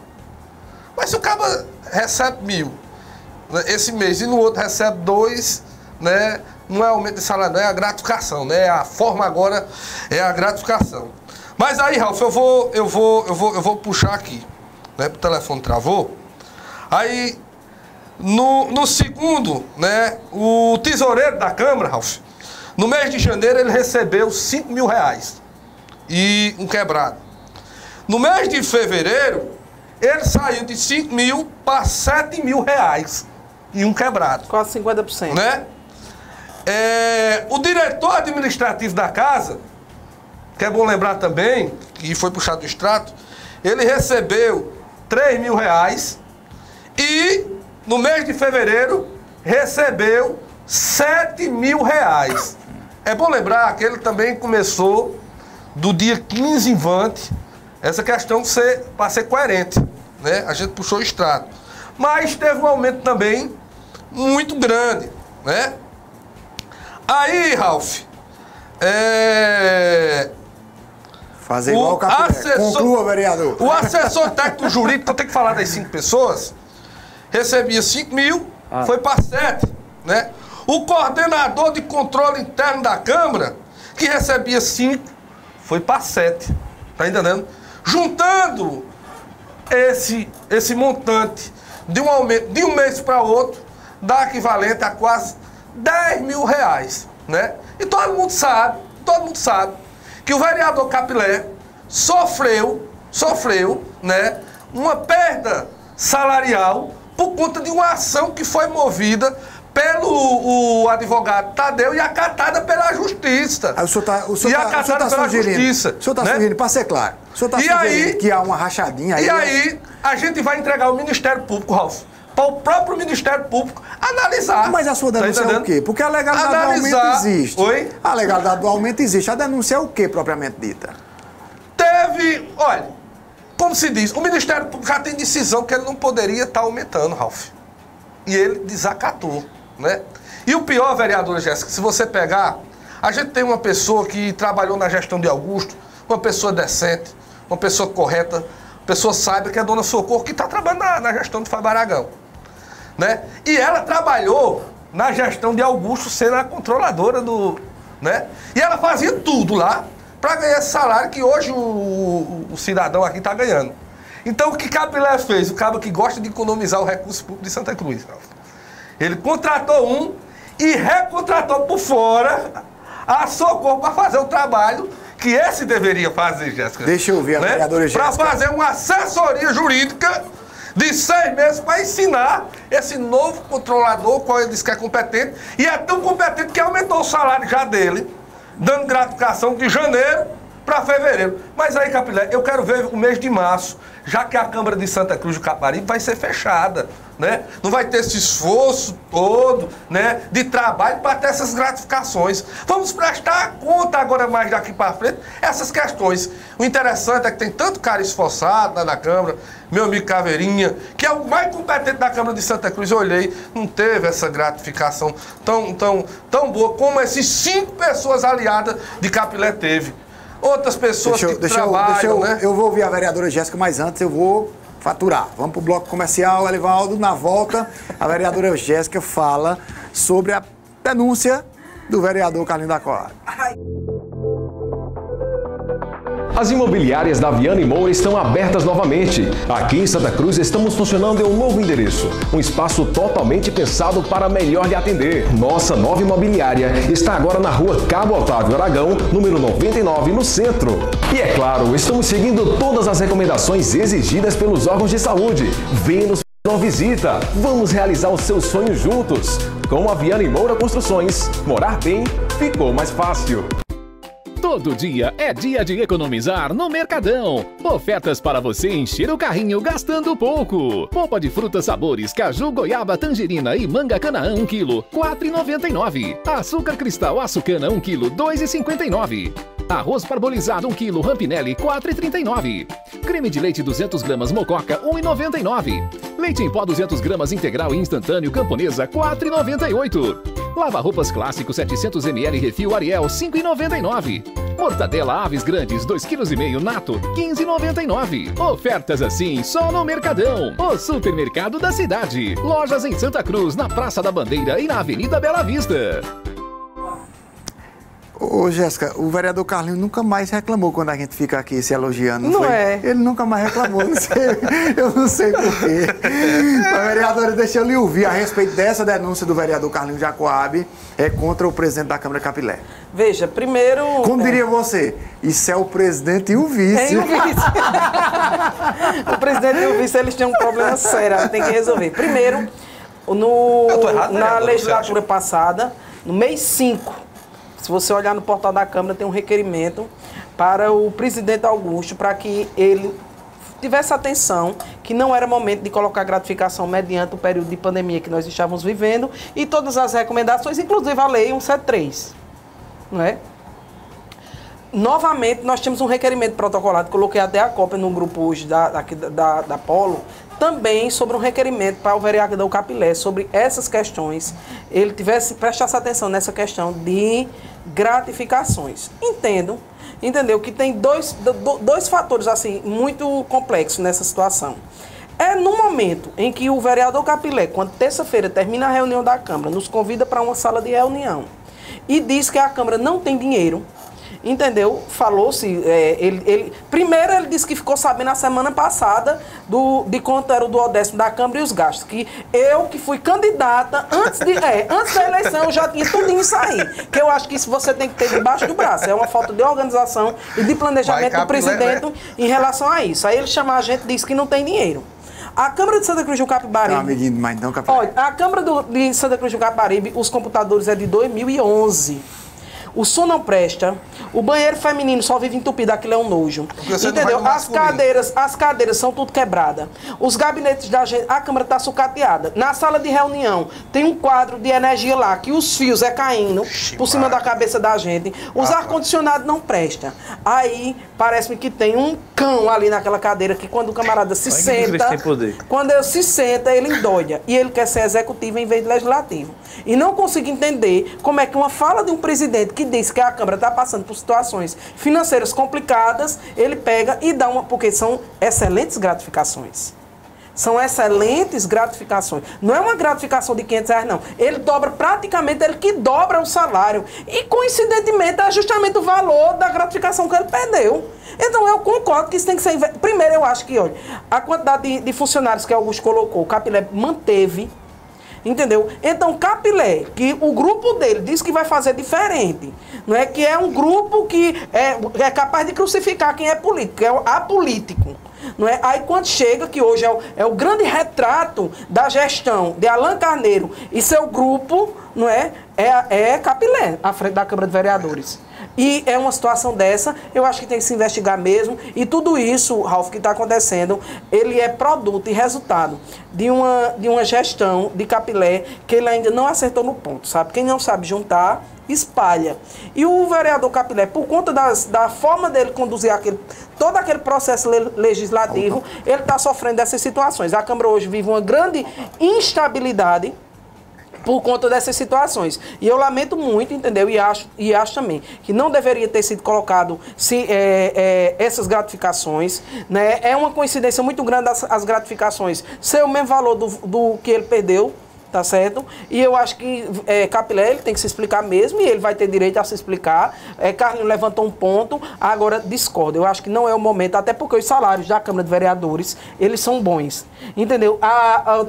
Mas se o cara recebe 1.000 esse mês e no outro recebe 2, né? Não é aumento de salário, não é a gratificação, né? A forma agora é a gratificação. Mas aí, Ralf, eu vou puxar aqui, né? O telefone travou. Aí, no segundo, né? O tesoureiro da Câmara, Ralf, no mês de janeiro ele recebeu R$5.000 e um quebrado. No mês de fevereiro, ele saiu de 5.000 para R$7.000 e um quebrado. Quase 50%. Né? O diretor administrativo da casa, que é bom lembrar também, que foi puxado do extrato, ele recebeu R$3.000 e no mês de fevereiro recebeu R$7.000. É bom lembrar que ele também começou do dia 15 em diante, essa questão para ser coerente, né? A gente puxou o extrato. Mas teve um aumento também muito grande, né? Aí, Ralf, fazer igual o Capilé. Conclua, vereador. O assessor técnico jurídico, eu tenho que falar das 5 pessoas, recebia 5.000, foi para 7, né? O coordenador de controle interno da Câmara, que recebia 5, foi para 7. Tá entendendo? Juntando esse montante de um aumento de um mês para outro, dá equivalente a quase R$10.000, né? E todo mundo sabe que o vereador Capilé sofreu, né, uma perda salarial por conta de uma ação que foi movida pelo advogado Tadeu e acatada pela Justiça. O senhor está sugerindo, para ser claro, o senhor está sugerindo que há uma rachadinha aí. E aí, a gente vai entregar ao Ministério Público, Ralf, para o próprio Ministério Público analisar. Mas a sua denúncia é o quê? Porque a legalidade do aumento existe. Oi? A legalidade do aumento existe. A denúncia é o quê, propriamente dita? Olha, como se diz, o Ministério Público já tem decisão que ele não poderia estar aumentando, Ralf. E ele desacatou, né? E o pior, vereadora Jéssica, se você pegar, a gente tem uma pessoa que trabalhou na gestão de Augusto, uma pessoa decente, uma pessoa correta, uma pessoa sábia, que é a dona Socorro, que está trabalhando na gestão de Fábio Aragão, né? E ela trabalhou na gestão de Augusto, sendo a controladora do... né? E ela fazia tudo lá para ganhar esse salário que hoje o cidadão aqui está ganhando. Então, o que Capilé fez? O cabo que gosta de economizar o recurso público de Santa Cruz, Ralf. Ele contratou um e recontratou por fora a Socorro para fazer o trabalho que esse deveria fazer, Jéssica. Deixa eu ver a vereadora Jéssica. Para fazer uma assessoria jurídica de 6 meses para ensinar esse novo controlador, qual ele diz que é competente, e é tão competente que aumentou o salário já dele, dando gratificação de janeiro para fevereiro. Mas aí, Capilé, eu quero ver o mês de março, já que a Câmara de Santa Cruz do Capibaribe vai ser fechada, né? Não vai ter esse esforço todo, né, de trabalho para ter essas gratificações. Vamos prestar conta agora mais daqui para frente essas questões. O interessante é que tem tanto cara esforçado lá na Câmara, meu amigo Caveirinha, que é o mais competente da Câmara de Santa Cruz, eu olhei, não teve essa gratificação tão boa como esses 5 pessoas aliadas de Capilé teve. Outras pessoas que trabalham, né? Eu vou ouvir a vereadora Jéssica, mas antes eu vou faturar. Vamos para o bloco comercial, Elivaldo. Na volta, a vereadora Jéssica fala sobre a denúncia do vereador Carlinhos da Coab. As imobiliárias da Viana e Moura estão abertas novamente. Aqui em Santa Cruz estamos funcionando em um novo endereço, um espaço totalmente pensado para melhor lhe atender. Nossa nova imobiliária está agora na rua Cabo Otávio Aragão, número 99, no centro. E é claro, estamos seguindo todas as recomendações exigidas pelos órgãos de saúde. Venha nos fazer uma visita. Vamos realizar os seus sonhos juntos. Com a Viana e Moura Construções, morar bem ficou mais fácil. Todo dia é dia de economizar no Mercadão. Ofertas para você encher o carrinho gastando pouco. Polpa de frutas sabores, caju, goiaba, tangerina e manga canaã 1 kg, R$ 4,99. Açúcar cristal açucana 1 kg, R$ 2,59. Arroz parbolizado 1 kg, Rampinelli, R$ 4,39. Creme de leite 200 gramas Mococa, R$ 1,99. Leite em pó 200 gramas integral e instantâneo Camponesa, R$ 4,98. Lava-roupas clássico 700 ml refil Ariel, R$ 5,99. Mortadela Aves Grandes 2,5 kg Nato, R$ 15,99. Ofertas assim só no Mercadão, o supermercado da cidade. Lojas em Santa Cruz, na Praça da Bandeira e na Avenida Bela Vista. Ô, Jéssica, o vereador Carlinhos nunca mais reclamou quando a gente fica aqui se elogiando, não foi? É. Ele nunca mais reclamou, não sei, eu não sei porquê. Mas, vereadora, deixa eu lhe ouvir a respeito dessa denúncia do vereador Carlinhos Jacoab contra o presidente da Câmara Capilé. Veja, primeiro... Como diria você, isso é o presidente e o vice. E o vice. O presidente e o vice, eles têm um problema sério, tem que resolver. Primeiro, na legislatura passada, no mês 5, se você olhar no portal da Câmara, tem um requerimento para o presidente Augusto, para que ele tivesse atenção que não era momento de colocar gratificação mediante o período de pandemia que nós estávamos vivendo e todas as recomendações, inclusive a lei 173, não é? Novamente, nós temos um requerimento protocolado, coloquei até a cópia no grupo hoje da Polo, também sobre um requerimento para o vereador Capilé, sobre essas questões, ele prestasse atenção nessa questão de gratificações. Entendeu que tem dois fatores assim muito complexos nessa situação. É no momento em que o vereador Capilé, quando terça-feira termina a reunião da Câmara, nos convida para uma sala de reunião e diz que a Câmara não tem dinheiro. Entendeu? Falou-se, primeiro ele disse que ficou sabendo na semana passada de quanto era o duodécimo da Câmara e os gastos, que eu que fui candidata, antes da eleição eu já tinha tudo isso aí, que eu acho que isso você tem que ter debaixo do braço, é uma falta de organização e de planejamento do presidente em relação a isso. Aí ele chama a gente e diz que não tem dinheiro. A Câmara de Santa Cruz do Capibaribe... Não, amiguinho, mas não, Capibaribe. Olha, a Câmara de Santa Cruz do Capibaribe, os computadores é de 2011. O som não presta, o banheiro feminino só vive entupido, aquilo é um nojo. Entendeu? As cadeiras são tudo quebradas. Os gabinetes da gente, a Câmara está sucateada. Na sala de reunião tem um quadro de energia lá, que os fios caindo por cima da cabeça da gente. Os ar-condicionados não prestam. Aí parece-me que tem um cão ali naquela cadeira que quando o camarada se senta, quando ele se senta, ele endoida. E ele quer ser executivo em vez de legislativo. E não consigo entender como é que uma fala de um presidente que diz que a Câmara está passando por situações financeiras complicadas, ele pega e dá porque são excelentes gratificações. São excelentes gratificações. Não é uma gratificação de R$500, não. Ele que dobra o salário. E, coincidentemente, é justamente o valor da gratificação que ele perdeu. Então, eu concordo que isso tem que ser... Primeiro, eu acho que, olha, a quantidade de funcionários que Augusto colocou, o Capilé manteve. Entendeu? Então, Capilé, que o grupo dele diz que vai fazer diferente, não é? Que é um grupo que é capaz de crucificar quem é político, que é apolítico. Não é? Aí quando chega, que hoje é o grande retrato da gestão de Alan Carneiro e seu grupo, não é? É Capilé, à frente da Câmara de Vereadores. E é uma situação dessa, eu acho que tem que se investigar mesmo. E tudo isso, Ralf, que está acontecendo, ele é produto e resultado de uma gestão de Capilé que ele ainda não acertou no ponto, sabe? Quem não sabe juntar, espalha. E o vereador Capilé, por conta da forma dele conduzir todo aquele processo legislativo, ele está sofrendo dessas situações. A Câmara hoje vive uma grande instabilidade por conta dessas situações. E eu lamento muito, entendeu? E acho também que não deveria ter sido colocado essas gratificações, né? É uma coincidência muito grande as gratificações ser o mesmo valor do que ele perdeu, tá certo? E eu acho que Capilé ele tem que se explicar mesmo, e ele vai ter direito a se explicar. Carlinhos levantou um ponto, agora discorda. Eu acho que não é o momento, até porque os salários da Câmara de Vereadores, eles são bons, entendeu?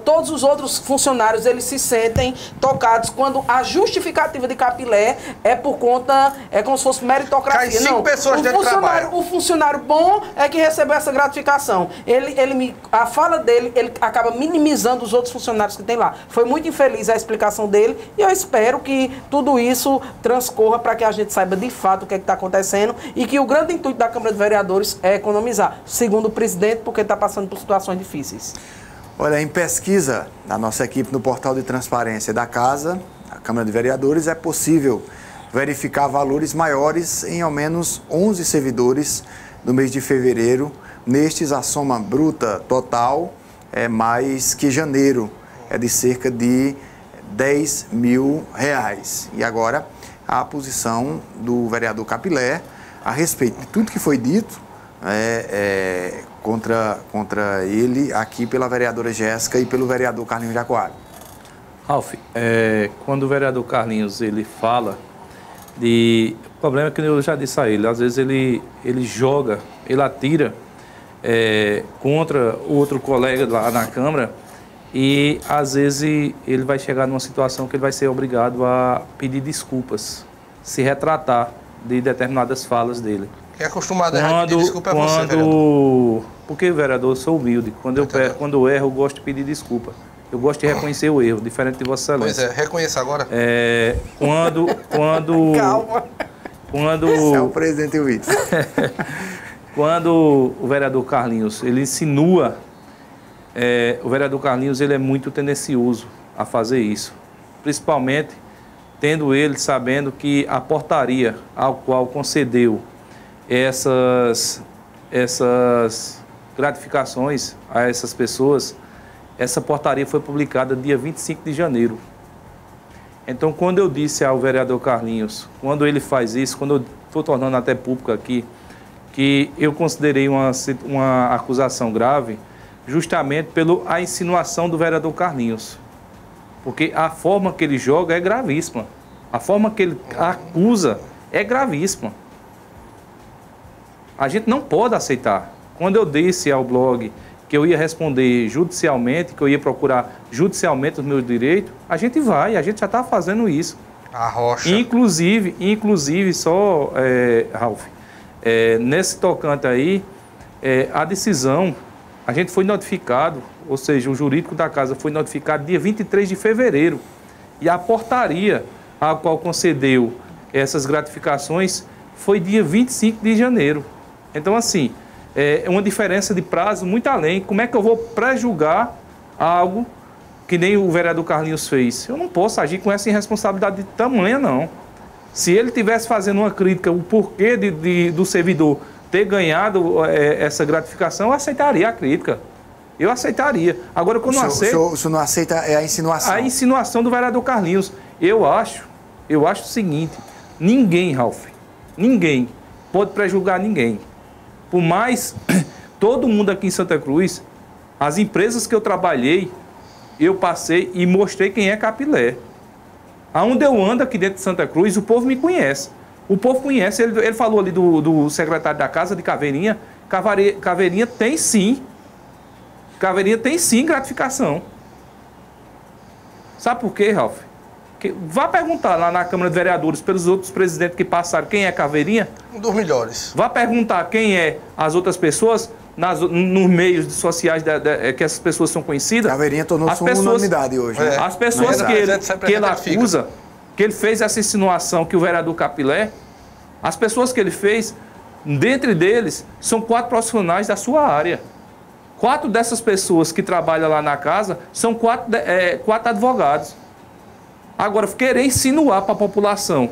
Todos os outros funcionários, eles se sentem tocados quando a justificativa de Capilé é por conta, é como se fosse meritocracia. Cai 5 pessoas dentro do trabalho. O funcionário bom é que recebeu essa gratificação. A fala dele, ele acaba minimizando os outros funcionários que tem lá. Foi muito infeliz a explicação dele, e eu espero que tudo isso transcorra para que a gente saiba de fato o que é que está acontecendo, e que o grande intuito da Câmara de Vereadores é economizar, segundo o presidente, porque está passando por situações difíceis. Olha, em pesquisa da nossa equipe no portal de transparência da Casa, a Câmara de Vereadores, é possível verificar valores maiores em ao menos 11 servidores no mês de fevereiro. Nestes, a soma bruta total é mais que janeiro, é de cerca de R$10 mil. E agora, a posição do vereador Capilé a respeito de tudo que foi dito contra ele aqui pela vereadora Jéssica e pelo vereador Carlinhos Jacoab. Ralf, quando o vereador Carlinhos ele fala o problema é que eu já disse a ele, às vezes ele joga, ele atira contra outro colega lá na Câmara, e às vezes ele vai chegar numa situação que ele vai ser obrigado a pedir desculpas, se retratar de determinadas falas dele. Quem é acostumado a errar, pedir desculpa é você, vereador. Porque, vereador, eu sou humilde. Quando eu erro, eu gosto de pedir desculpa. Eu gosto de reconhecer o erro, diferente de Vossa Excelência. Pois é, reconheça agora. Calma. É o presidente Wilson. Quando o vereador Carlinhos, ele insinua, o vereador Carlinhos, ele é muito tendencioso a fazer isso. Principalmente tendo ele sabendo que a portaria ao qual concedeu essas gratificações a essas pessoas, essa portaria foi publicada dia 25 de janeiro. Então, quando eu disse ao vereador Carlinhos, quando ele faz isso, quando eu estou tornando até público aqui, que eu considerei uma acusação grave, justamente pela insinuação do vereador Carlinhos. Porque a forma que ele joga é gravíssima. A forma que ele acusa é gravíssima. A gente não pode aceitar. Quando eu disse ao blog que eu ia responder judicialmente, que eu ia procurar judicialmente os meus direitos, a gente já está fazendo isso. A rocha. Inclusive só, Ralf, nesse tocante aí, a decisão, a gente foi notificado, ou seja, o jurídico da casa foi notificado dia 23 de fevereiro, e a portaria a qual concedeu essas gratificações foi dia 25 de janeiro. Então, assim, é uma diferença de prazo muito além. Como é que eu vou pré-julgar algo que nem o vereador Carlinhos fez? Eu não posso agir com essa irresponsabilidade de tamanha, não. Se ele estivesse fazendo uma crítica, o porquê do servidor ter ganhado essa gratificação, eu aceitaria a crítica. Eu aceitaria. Agora, quando eu não aceito... O senhor não aceita a insinuação? A insinuação do vereador Carlinhos. Eu acho o seguinte, ninguém, Ralf, ninguém pode pré-julgar ninguém. Por mais, todo mundo aqui em Santa Cruz, as empresas que eu trabalhei, eu passei e mostrei quem é Capilé. Aonde eu ando aqui dentro de Santa Cruz, o povo me conhece. O povo conhece, ele falou ali do secretário da casa, de Caveirinha. Caveirinha tem sim gratificação. Sabe por quê, Ralf? Vá perguntar lá na Câmara de Vereadores, pelos outros presidentes que passaram, quem é Caveirinha. Um dos melhores. Vá perguntar quem é as outras pessoas, nos meios sociais que essas pessoas são conhecidas. Caveirinha tornou-se uma unanimidade hoje. Né? As pessoas que ele acusa, que ele fez essa insinuação que o vereador Capilé, as pessoas que ele fez, dentre deles, são 4 profissionais da sua área. 4 dessas pessoas que trabalham lá na casa são 4 advogados. Agora, querer insinuar para a população.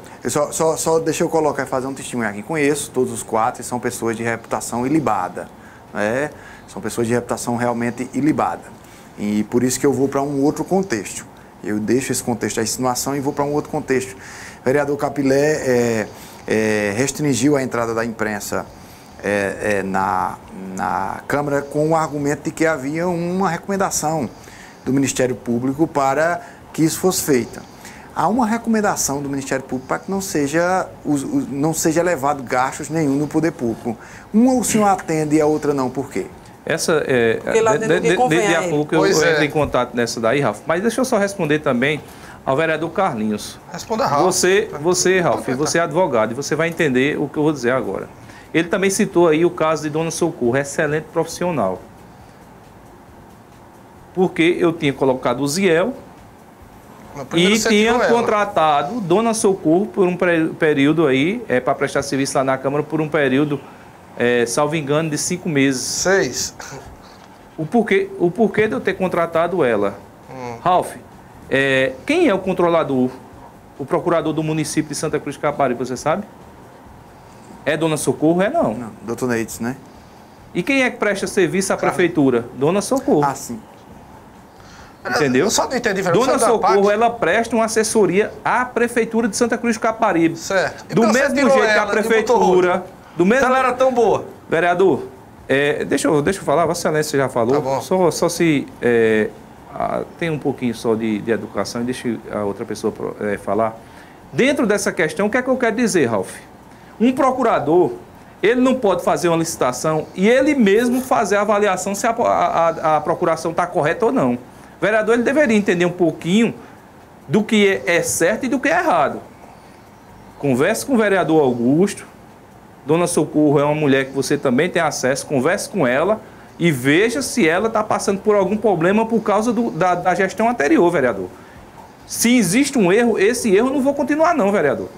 Só deixa eu colocar e fazer um testemunho aqui. Conheço todos os 4 e são pessoas de reputação ilibada. Né? São pessoas de reputação realmente ilibada. E por isso que eu vou para um outro contexto. Eu deixo esse contexto da insinuação e vou para um outro contexto. O vereador Capilé restringiu a entrada da imprensa na Câmara com o argumento de que havia uma recomendação do Ministério Público para que isso fosse feito. Há uma recomendação do Ministério Público para que não seja levado gastos nenhum no poder público. Uma o senhor atende e a outra não, por quê? Essa é... Desde há pouco eu entrei em contato nessa daí, Ralf. Mas deixa eu só responder também ao vereador Carlinhos. Responda, Ralf. Você, Ralf, você é advogado e você vai entender o que eu vou dizer agora. Ele também citou aí o caso de Dona Socorro, excelente profissional. Porque eu tinha colocado o Ziel e tinha contratado Dona Socorro por um período aí, para prestar serviço lá na Câmara, por um período, salvo engano, de 5 meses. 6. O porquê de eu ter contratado ela? Ralf, quem é o controlador, o procurador do município de Santa Cruz de Caparibe, você sabe? É Dona Socorro? Não. Não, doutor Neides, né? E quem é que presta serviço à prefeitura? Dona Socorro. Ah, sim. Entendeu? Só não entendi, Dona Socorro, ela presta uma assessoria à prefeitura de Santa Cruz de Caparibe. Certo. Do mesmo jeito que a prefeitura... Ela era tão boa. Vereador, deixa eu falar, Vossa Excelência já falou. Tá bom. Só se... tem um pouquinho só de educação e deixa a outra pessoa falar. Dentro dessa questão, o que é que eu quero dizer, Ralf? Um procurador, ele não pode fazer uma licitação e ele mesmo fazer a avaliação se a procuração está correta ou não. O vereador, ele deveria entender um pouquinho do que é certo e do que é errado. Converse com o vereador Augusto. Dona Socorro é uma mulher que você também tem acesso. Converse com ela e veja se ela está passando por algum problema por causa da gestão anterior, vereador. Se existe um erro, esse erro eu não vou continuar não, vereador.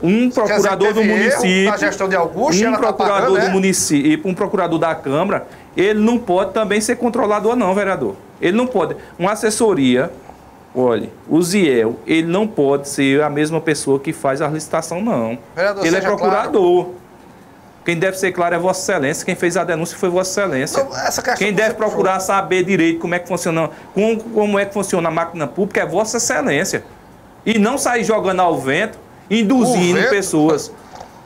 Um procurador do município, na gestão de Augusto, um procurador do município, um procurador da Câmara, ele não pode também ser controlador não, vereador. Ele não pode. Uma assessoria, olha, o Ziel, ele não pode ser a mesma pessoa que faz a licitação, não. Vereador, ele é procurador. Claro. Quem deve ser claro é Vossa Excelência. Quem fez a denúncia foi Vossa Excelência. Não, quem deve procurar saber direito como é que funciona, como é que funciona a máquina pública é Vossa Excelência. E não sair jogando ao vento, induzindo pessoas.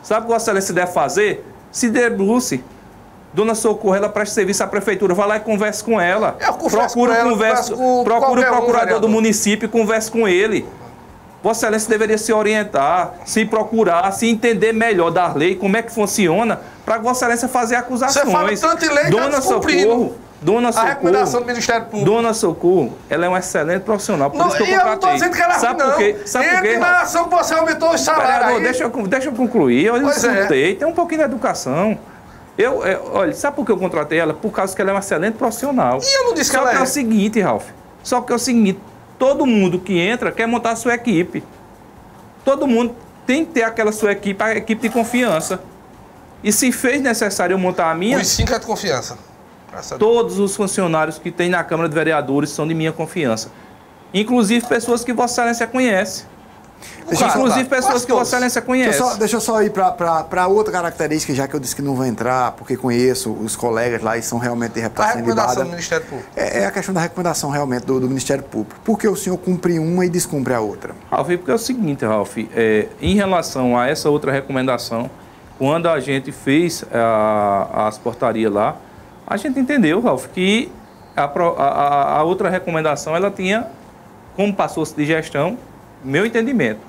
Sabe o que Vossa Excelência deve fazer? Se debruce. Dona Socorro, ela presta serviço à prefeitura, vai lá e converse com ela. Procura o procurador do município e converse com ele. Vossa Excelência deveria se orientar, se procurar, se entender melhor da lei, como é que funciona, para que Vossa Excelência fazer acusações. Você fala tanto em lei, Dona Socorro, a recomendação do Ministério Público. Dona Socorro, ela é uma excelente profissional, por isso que eu contratei. Eu não estou dizendo que ela sabe por quê? Sabe por quê? Na ação que você aumentou o salário aí. Deixa eu concluir, eu escutei, tem um pouquinho de educação. Olha, sabe por que eu contratei ela? Por causa que ela é uma excelente profissional. E eu não disse que ela é. Só que é o seguinte, Ralf, todo mundo que entra quer montar a sua equipe. Todo mundo tem que ter aquela sua equipe, a equipe de confiança. E se fez necessário eu montar a minha... Os 5 é de confiança. Todos os funcionários que tem na Câmara de Vereadores são de minha confiança. Inclusive pessoas que Vossa Excelência conhece. Pessoas que Vossa Excelência conhece. Deixa eu só ir para outra característica, já que eu disse que não vou entrar, porque conheço os colegas lá e são realmente de reputação ilibada. A recomendação do Ministério Público. É a questão da recomendação realmente do Ministério Público. Por que o senhor cumpre uma e descumpre a outra? Ralf, porque é o seguinte, Ralf, em relação a essa outra recomendação, quando a gente fez as portarias lá, a gente entendeu, Ralf, que a outra recomendação, ela tinha, como passou-se de gestão, meu entendimento,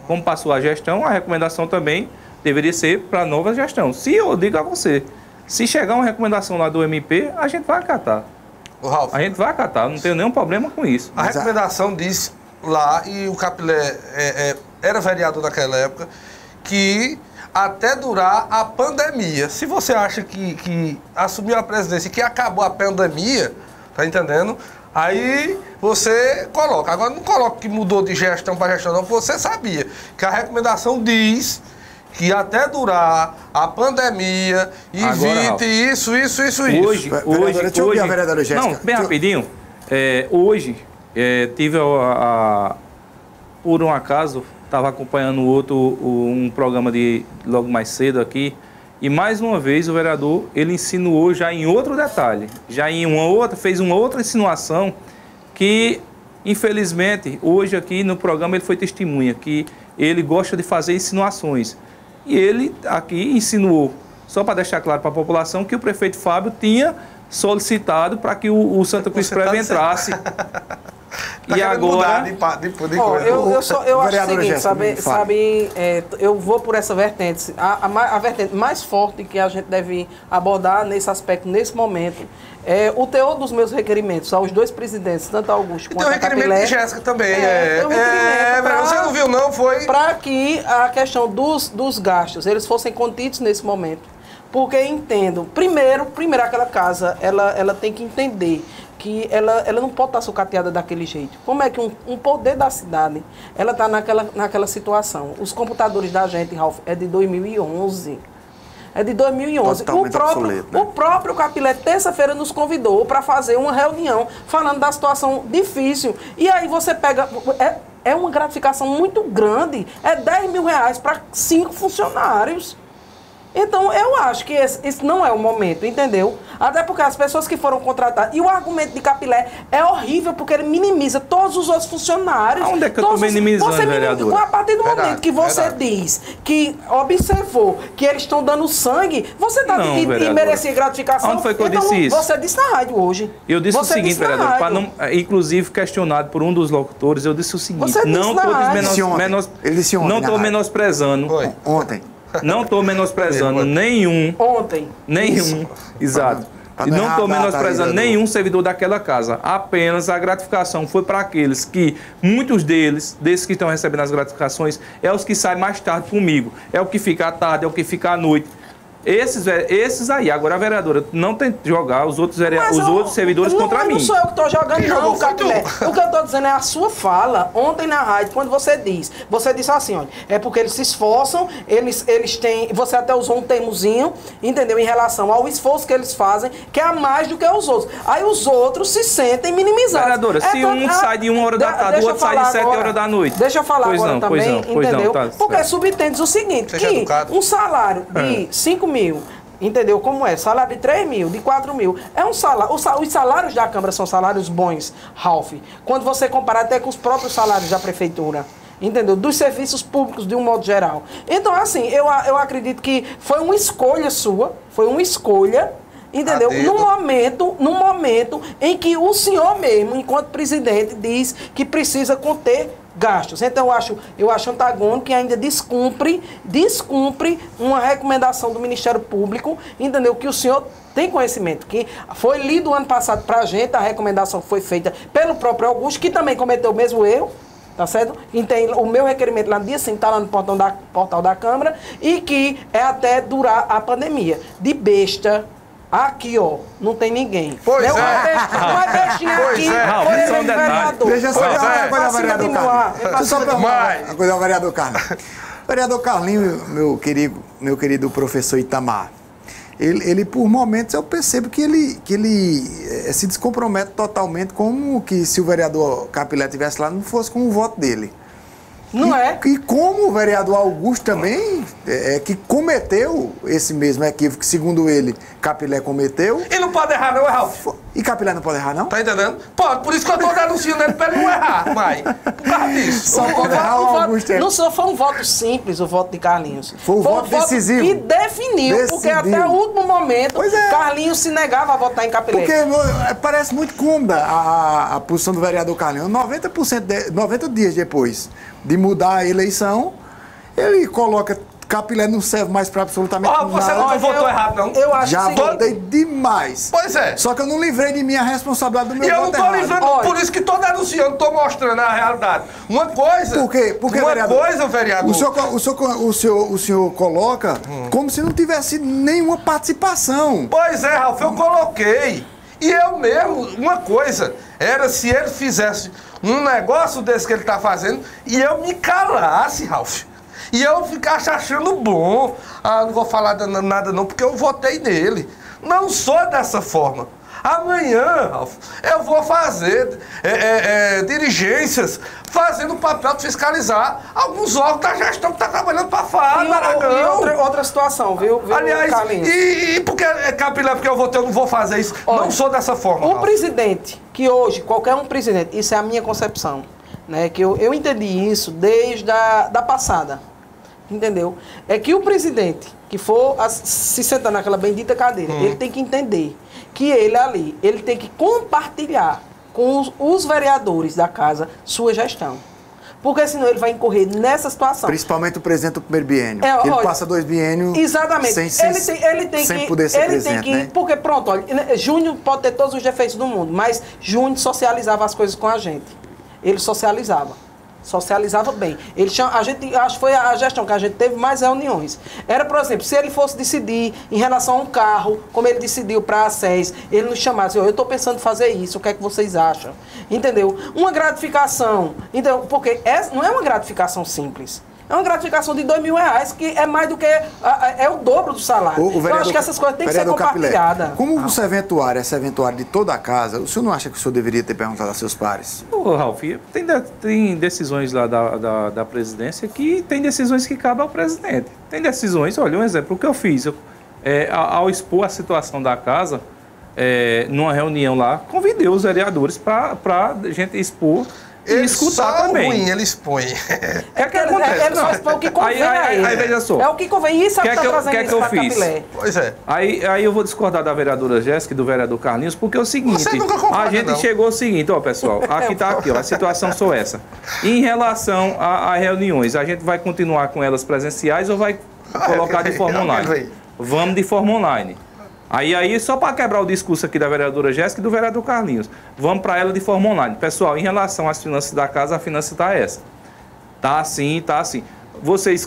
como passou a gestão, a recomendação também deveria ser para a nova gestão. Se eu digo a você, se chegar uma recomendação lá do MP, a gente vai acatar. Ralf, a gente vai acatar, não tenho nenhum problema com isso. A recomendação diz lá, e o Capilé era vereador naquela época, que até durar a pandemia. Se você acha que assumiu a presidência e que acabou a pandemia, tá entendendo? Aí você coloca. Agora não coloca que mudou de gestão para gestão, não, porque você sabia que a recomendação diz que até durar a pandemia, evite isso. Hoje, deixa eu ouvir a vereadora Jéssica. Não, bem rapidinho. Hoje, tive por um acaso, estava acompanhando um programa de logo mais cedo aqui, e mais uma vez o vereador, ele insinuou já em outro detalhe, fez uma outra insinuação que, infelizmente, hoje aqui no programa ele foi testemunha, que ele gosta de fazer insinuações. E ele aqui insinuou, só para deixar claro para a população, que o prefeito Fábio tinha solicitado para que o Santa Cruz Prévia entrasse. E agora... Eu acho o seguinte, Jéssica, eu vou por essa vertente. A vertente mais forte que a gente deve abordar nesse aspecto, nesse momento, é o teor dos meus requerimentos aos dois presidentes, tanto Augusto quanto a Capilé. E tem o requerimento de Jéssica também. Você não viu, não? Foi... Para que a questão dos gastos, eles fossem contidos nesse momento. Porque entendo, primeiro aquela casa, ela tem que entender que ela não pode estar sucateada daquele jeito. Como é que um poder da cidade, ela está naquela situação? Os computadores da gente, Ralf, é de 2011. É de 2011. O próprio Capilé, terça-feira, nos convidou para fazer uma reunião falando da situação difícil. E aí você pega... É uma gratificação muito grande. É 10 mil reais para 5 funcionários. Então, eu acho que esse não é o momento, entendeu? Até porque as pessoas que foram contratadas... E o argumento de Capilé é horrível, porque ele minimiza todos os outros funcionários. Onde é que eu estou minimizando, vereador? A partir do momento que você diz que observou que eles estão dando sangue, você está e merecia gratificação. Onde foi que eu disse isso? Você disse na rádio hoje. Eu disse o seguinte, vereador, inclusive questionado por um dos locutores, eu disse o seguinte, não estou menosprezando. Ontem. Não estou menosprezando nenhum. Ontem. Nenhum. Exato. E não estou menosprezando nenhum servidor daquela casa. Apenas a gratificação foi para aqueles que, muitos desses que estão recebendo as gratificações, é os que saem mais tarde comigo. É o que fica à tarde, é o que fica à noite. Esses aí. Agora a vereadora não tem que jogar os outros servidores contra mim. Não sou eu que estou jogando, não, Capilé. O que eu estou dizendo é a sua fala ontem na rádio, quando você disse assim, olha, é porque eles se esforçam, eles têm, você até usou um termozinho, entendeu, em relação ao esforço que eles fazem, que é a mais do que os outros. Aí os outros se sentem minimizados. Vereadora, se um sai de 1 hora da tarde, o outro sai de 7 horas da noite. Deixa eu falar agora também, entendeu? Porque subtende o seguinte, que um salário de 5 mil, entendeu como é? Salário de 3 mil, de 4 mil. É um salário. Os salários da Câmara são salários bons, Ralf. Quando você comparar até com os próprios salários da Prefeitura. Entendeu? Dos serviços públicos de um modo geral. Então, assim, eu acredito que foi uma escolha sua. Foi uma escolha. Entendeu? No momento em que o senhor mesmo, enquanto presidente, diz que precisa conter gastos. Então, eu acho antagônico que ainda descumpre uma recomendação do Ministério Público, entendeu? Que o senhor tem conhecimento, que foi lido ano passado para a gente, a recomendação foi feita pelo próprio Augusto, que também cometeu o mesmo erro, tá certo? E tem o meu requerimento lá no dia 5, está lá no portal da Câmara, e que é até durar a pandemia. De besta... Aqui, ó, não tem ninguém. Pois é. Uma bestinha aqui. Só um detalhe. Deixa eu só falar uma coisa, vereador Carlinhos. Deixa eu só falar uma coisa, vereador Carlinhos. Vereador Carlinhos, meu querido professor Itamar, ele por momentos eu percebo que ele se descompromete totalmente, como que se o vereador Capilé estivesse lá, não fosse com o voto dele. Não é? E como o vereador Augusto também, que cometeu esse mesmo equívoco, que segundo ele, Capilé cometeu. E não pode errar, não, Ralf? E Capilé não pode errar, não? Tá entendendo? Pode, por isso que eu tô denunciando ele pra ele não errar, mãe. Por causa disso. Só pode errar o Augusto. Não só foi um voto simples, o voto de Carlinhos. Foi um voto decisivo. Que definiu, porque até o último momento, Carlinhos se negava a votar em Capilé. Porque parece muito cômoda a posição do vereador Carlinhos. 90 dias depois de mudar a eleição, ele coloca Capilé não serve mais para absolutamente nada. Você não votou errado, não? Eu acho Já votei demais. Pois é. Só que eu não livrei de mim a responsabilidade do meu voto. E eu não tô livrando, por isso que tô denunciando, tô mostrando a realidade. Uma coisa... Por quê? Porque, uma vereador, coisa, vereador... O senhor coloca como se não tivesse nenhuma participação. Pois é, Ralf, eu coloquei. E eu mesmo, uma coisa, era se ele fizesse um negócio desse que ele tá fazendo e eu me calasse, Ralf. E eu ficasse achando bom. Não vou falar nada não, porque eu votei nele. Não sou dessa forma. Amanhã, Ralf, eu vou fazer diligências, fazendo o papel de fiscalizar alguns órgãos da gestão que está trabalhando para fora. E outra situação, viu, aliás, Carlinhos? E porque, Capilé, porque eu votei, eu não vou fazer isso. Olha, não sou dessa forma, Ralf. Presidente, que hoje, qualquer um presidente, isso é a minha concepção, né? Que eu entendi isso desde da passada. Entendeu? É que o presidente que for se sentar naquela bendita cadeira, ele tem que entender que ele ali, ele tem que compartilhar com os vereadores da casa sua gestão. Porque senão ele vai incorrer nessa situação. Principalmente o presidente do primeiro biênio. Ele passa 2 biênios exatamente. sem poder ser presidente, né? Porque pronto, olha, Júnior pode ter todos os defeitos do mundo, mas Júnior socializava as coisas com a gente. Ele socializava bem. Acho que foi a gestão que a gente teve mais reuniões. Era, por exemplo, se ele fosse decidir em relação a um carro, como ele decidiu para a SES, ele nos chamasse, eu estou pensando em fazer isso, o que é que vocês acham? Entendeu? Uma gratificação, então, porque não é uma gratificação simples. É uma gratificação de R$2.000, que é mais do que... é o dobro do salário. Eu acho que essas coisas têm que ser compartilhadas. Como essa eventuária de toda a casa, o senhor não acha que o senhor deveria ter perguntado a seus pares? Ô, Ralf, tem decisões lá da presidência que tem decisões que cabem ao presidente. Tem decisões, olha, um exemplo, o que eu fiz, ao expor a situação da casa, numa reunião lá, convidei os vereadores para a gente expor e escutar também. Ruim, ele expõe. Que acontece? Ele só expõe o que convém a ele. Aí veja só. É o que convém. Isso é o que está trazendo isso para Capilé. Pois é. Aí eu vou discordar da vereadora Jéssica e do vereador Carlinhos, porque é o seguinte, a gente chegou ao seguinte, ó, pessoal, aqui, ó, a situação só essa. Em relação a reuniões, a gente vai continuar com elas presenciais ou vai colocar de forma online? Vamos de forma online. Aí só para quebrar o discurso aqui da vereadora Jéssica e do vereador Carlinhos, vamos para ela de forma online. Pessoal, em relação às finanças da casa, a finança está essa. Tá assim, tá assim.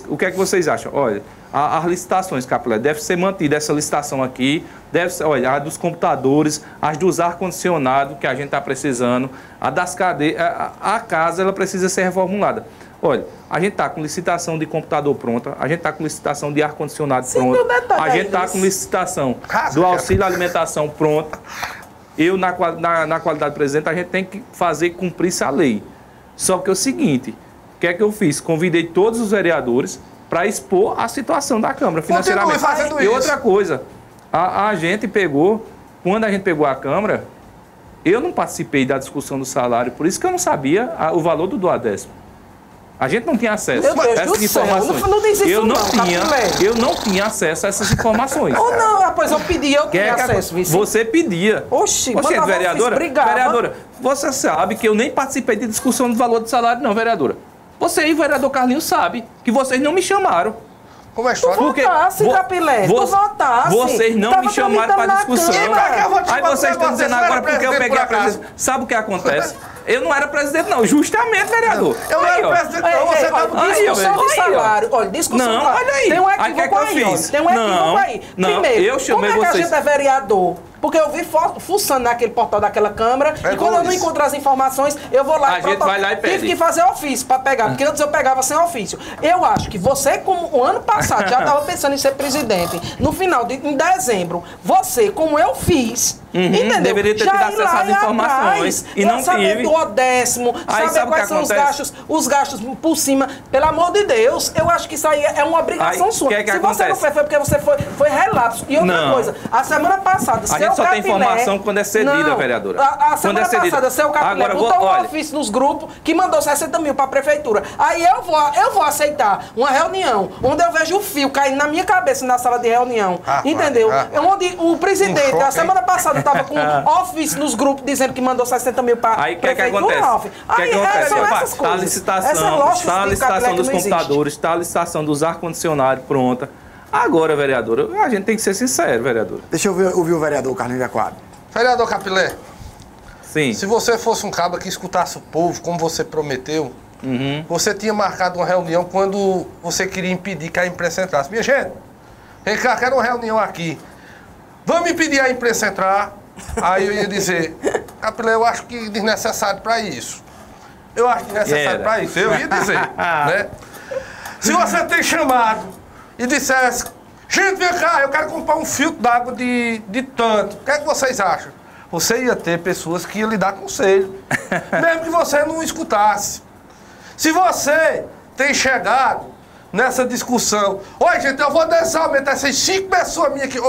O que é que vocês acham? Olha, as licitações, Capilé, deve ser mantida essa licitação aqui, deve ser, olha, a dos computadores, as dos ar-condicionado que a gente está precisando, a das cadeiras, a casa, ela precisa ser reformulada. Olha, a gente está com licitação de computador pronta, a gente está com licitação de ar-condicionado pronta, a gente está com licitação do auxílio alimentação pronta. Eu, na qualidade de presidente, a gente tem que fazer cumprir-se a lei. Só que é o seguinte, o que é que eu fiz? Convidei todos os vereadores para expor a situação da Câmara financeiramente. E outra coisa, a gente pegou, quando a gente pegou a Câmara, eu não participei da discussão do salário, por isso que eu não sabia o valor do doadécimo. A gente não tinha acesso a essas informações. Eu não tinha acesso a essas informações. Ou não, pois eu pedi, eu tinha acesso. Você pedia. Oxi, vereadora, você sabe que eu nem participei de discussão do valor do salário, não, vereadora. Você e o vereador Carlinhos sabe que vocês não me chamaram. Como é a história? Tu votasse, Capilé, tu votasse. Vocês não me chamaram para discussão. Aí vocês estão dizendo agora porque eu peguei a presidência. Sabe o que acontece? Eu não era presidente, não. Justamente, vereador. Eu não era presidente, não. Você estava discussão do salário. Olha, discussão do salário. Olha aí. Tem um equívoco aí. Tem um equívoco aí. Primeiro, eu chamei como é que vocês. A gente é vereador? Porque eu vi fuçando naquele portal daquela Câmara e quando eu não encontro as informações, eu vou lá a gente vai lá e pede. Tive que fazer ofício para pegar, porque antes eu pegava sem ofício. Eu acho que você, como o ano passado, já estava pensando em ser presidente, no final em dezembro, você, como eu fiz, entendeu? Deveria ter tido acesso às informações e não saber tive. Do décimo, saber quais são os gastos por cima. Pelo amor de Deus, eu acho que isso aí é uma obrigação sua. Que Se você não fez, foi porque você foi relapso. E outra coisa, a semana passada, a gente só tem informação quando é cedida, vereadora. A semana passada, seu Capilé botou um ofício nos grupos que mandou 60 mil para a prefeitura. Aí eu vou aceitar uma reunião onde eu vejo o fio caindo na minha cabeça na sala de reunião. Entendeu? Onde o presidente, a semana passada, estava com ofício nos grupos dizendo que mandou 60 mil para a prefeitura. Aí o que acontece? São essas coisas. Está a licitação dos computadores, está a licitação dos ar-condicionado pronta. Agora, vereadora, a gente tem que ser sincero, vereadora. Deixa eu ouvir o vereador Carlinhos Jacob. Vereador Capilé. Sim. Se você fosse um cabo que escutasse o povo, como você prometeu, você tinha marcado uma reunião quando você queria impedir que a imprensa entrasse. Minha gente, vem cá, quero uma reunião aqui. Vamos impedir a imprensa entrar. Aí eu ia dizer, Capilé, eu acho que desnecessário para isso. Eu acho desnecessário para isso. Eu ia dizer, né? Se você tem chamado e dissesse, gente, vem cá, eu quero comprar um filtro d'água de tanto. O que é que vocês acham? Você ia ter pessoas que iam lhe dar conselho, mesmo que você não escutasse. Se você tem chegado nessa discussão, oi, gente, eu vou aumentar essas 5 pessoas minhas aqui.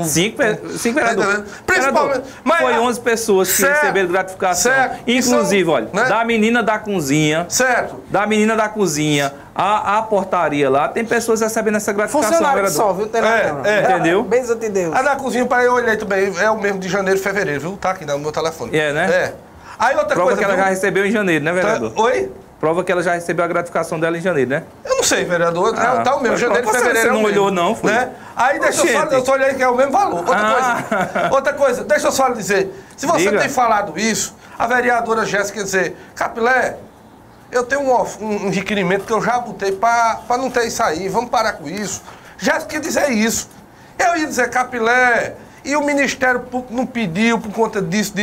Cinco vereadores. Principalmente. Mas, foi 11 pessoas que receberam gratificação. Certo. Inclusive, olha, né? Da menina da cozinha. Certo. Da menina da cozinha, a portaria lá, tem pessoas recebendo essa gratificação. Funcionário só, viu? Entendeu? Beijo de Deus. A da cozinha, eu olhei também, é o mesmo de janeiro e fevereiro, viu? Tá aqui no meu telefone. Né? Aí outra Prova coisa... que ela já recebeu em janeiro, né, vereador? Oi? Prova que ela já recebeu a gratificação dela em janeiro, né? Eu não sei, vereador. Tá o mesmo. Janeiro e fevereiro você é o não mesmo, olhou, não, foi? Né? Aí deixa eu só olhar que é o mesmo valor. Outra coisa, deixa eu só lhe dizer. Se você Diga. tem falado isso, a vereadora Jéssica quer dizer, Capilé, eu tenho um requerimento que eu já botei para não ter isso aí, vamos parar com isso. Jéssica quer dizer isso. Eu ia dizer, Capilé, e o Ministério Público não pediu por conta disso.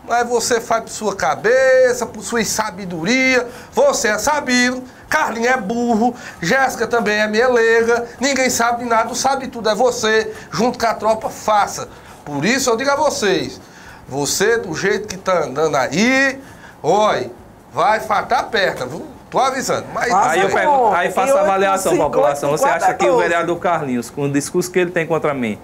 Mas você faz por sua cabeça, por sua sabedoria, você é sabido, Carlinhos é burro, Jéssica também é meia leiga, ninguém sabe de nada, sabe tudo, é você, junto com a tropa, faça. Por isso eu digo a vocês, você do jeito que tá andando aí, oi, vai fatar perto, viu? Tô avisando. Mas Aí faça a avaliação, população. Você acha que o vereador Carlinhos, com o discurso que ele tem contra mim,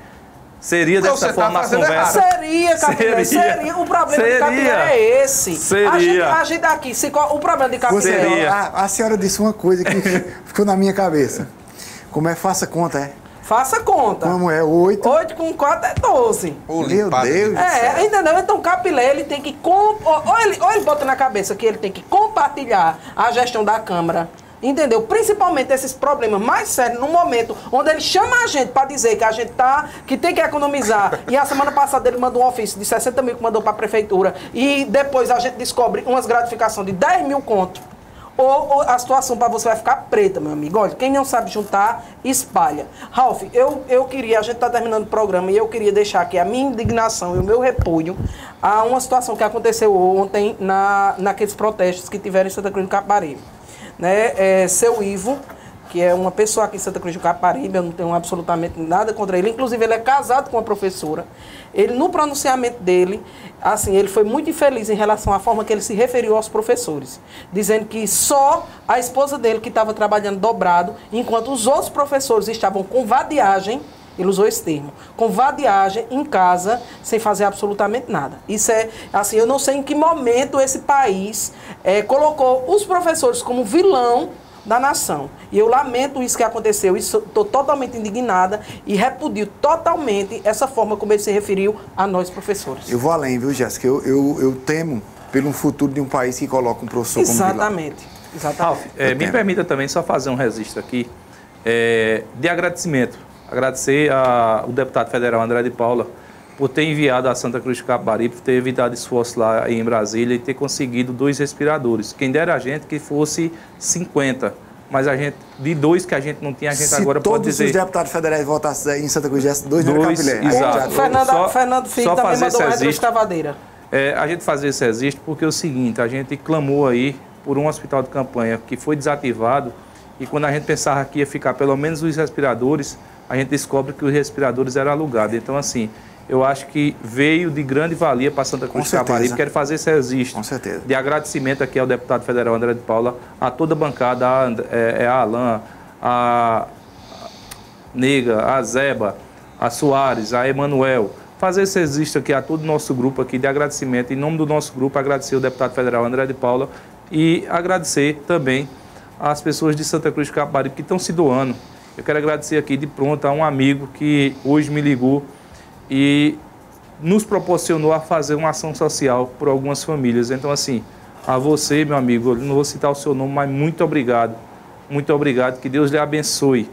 seria dessa forma a conversa? Seria, Capilé, seria. O problema de Capilé é esse. Seria. A gente aqui, o problema de Capilé... A senhora disse uma coisa que ficou na minha cabeça. Como é faça conta, é? Faça conta. Como é? 8. 8 com 4 é 12. Meu Deus. Entendeu? Então o Capilé, ele tem que... Ou ele bota na cabeça que ele tem que compartilhar a gestão da Câmara. Entendeu? Principalmente esses problemas mais sérios no momento onde ele chama a gente para dizer que a gente que tem que economizar. E a semana passada ele mandou um ofício de 60 mil que mandou para a prefeitura. E depois a gente descobre umas gratificações de 10 mil conto. Ou a situação para você vai ficar preta, meu amigo. Olha, quem não sabe juntar, espalha. Ralf, eu queria, a gente está terminando o programa e eu queria deixar aqui a minha indignação e o meu repúdio a uma situação que aconteceu ontem naqueles protestos que tiveram em Santa Cruz do Capibaribe. Né? Seu Ivo, que é uma pessoa aqui em Santa Cruz do Capibaribe, eu não tenho absolutamente nada contra ele, inclusive ele é casado com uma professora. Ele, no pronunciamento dele, assim, ele foi muito infeliz em relação à forma que ele se referiu aos professores, dizendo que só a esposa dele que estava trabalhando dobrado, enquanto os outros professores estavam com vadiagem, ele usou esse termo, com vadiagem em casa, sem fazer absolutamente nada. Isso é, assim, eu não sei em que momento esse país colocou os professores como vilão da nação. E eu lamento isso que aconteceu, estou totalmente indignada e repudio totalmente essa forma como ele se referiu a nós professores. Eu vou além, viu, Jéssica? Eu temo pelo futuro de um país que coloca um professor como vilão. Exatamente. Ralf, me permita também só fazer um registro aqui de agradecimento. Agradecer ao deputado federal André de Paula por ter enviado a Santa Cruz do Capibaribe, por ter evitado esforço lá em Brasília e ter conseguido 2 respiradores. Quem dera a gente que fosse 50, mas a gente, de 2 que a gente não tinha, a gente agora pode dizer... Se todos os deputados federais votassem em Santa Cruz, 2 no Capilé. Exato. Fernando Filho também mandou uma retroescavadeira. A gente fazer esse registro porque é o seguinte, a gente clamou aí por um hospital de campanha que foi desativado e quando a gente pensava que ia ficar pelo menos os respiradores, a gente descobre que os respiradores eram alugados. Então, assim, eu acho que veio de grande valia para Santa Cruz do Capibaribe. Quero fazer esse registro de agradecimento aqui ao deputado federal André de Paula, a toda a bancada, a Alain, a Nega, a Zeba, a Soares, a Emanuel. Fazer esse registro aqui a todo o nosso grupo aqui de agradecimento. Em nome do nosso grupo, agradecer o deputado federal André de Paula e agradecer também às pessoas de Santa Cruz do Capibaribe que estão se doando. Eu quero agradecer aqui de pronto a um amigo que hoje me ligou e nos proporcionou a fazer uma ação social por algumas famílias. Então, assim, a você, meu amigo, eu não vou citar o seu nome, mas muito obrigado. Muito obrigado, que Deus lhe abençoe.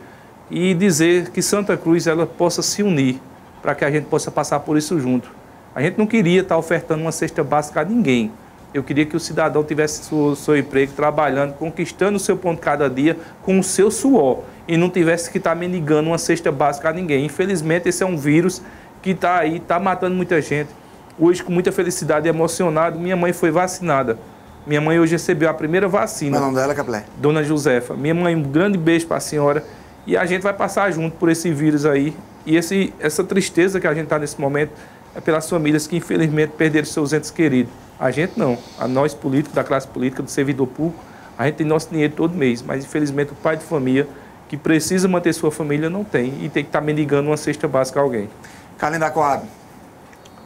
E dizer que Santa Cruz ela possa se unir para que a gente possa passar por isso junto. A gente não queria estar ofertando uma cesta básica a ninguém. Eu queria que o cidadão tivesse seu emprego, trabalhando, conquistando o seu pão de cada dia com o seu suor. E não tivesse que estar mendigando uma cesta básica a ninguém. Infelizmente, esse é um vírus que está aí, está matando muita gente. Hoje, com muita felicidade e emocionado, minha mãe foi vacinada. Minha mãe hoje recebeu a primeira vacina. O nome dela, Capilé? Dona Josefa. Minha mãe, um grande beijo para a senhora. E a gente vai passar junto por esse vírus aí. E essa tristeza que a gente está nesse momento é pelas famílias que, infelizmente, perderam seus entes queridos. A gente não. A nós, políticos, da classe política, do servidor público, a gente tem nosso dinheiro todo mês. Mas, infelizmente, o pai de família que precisa manter sua família não tem. E tem que estar mendigando uma cesta básica a alguém. Carlinhos da Coab.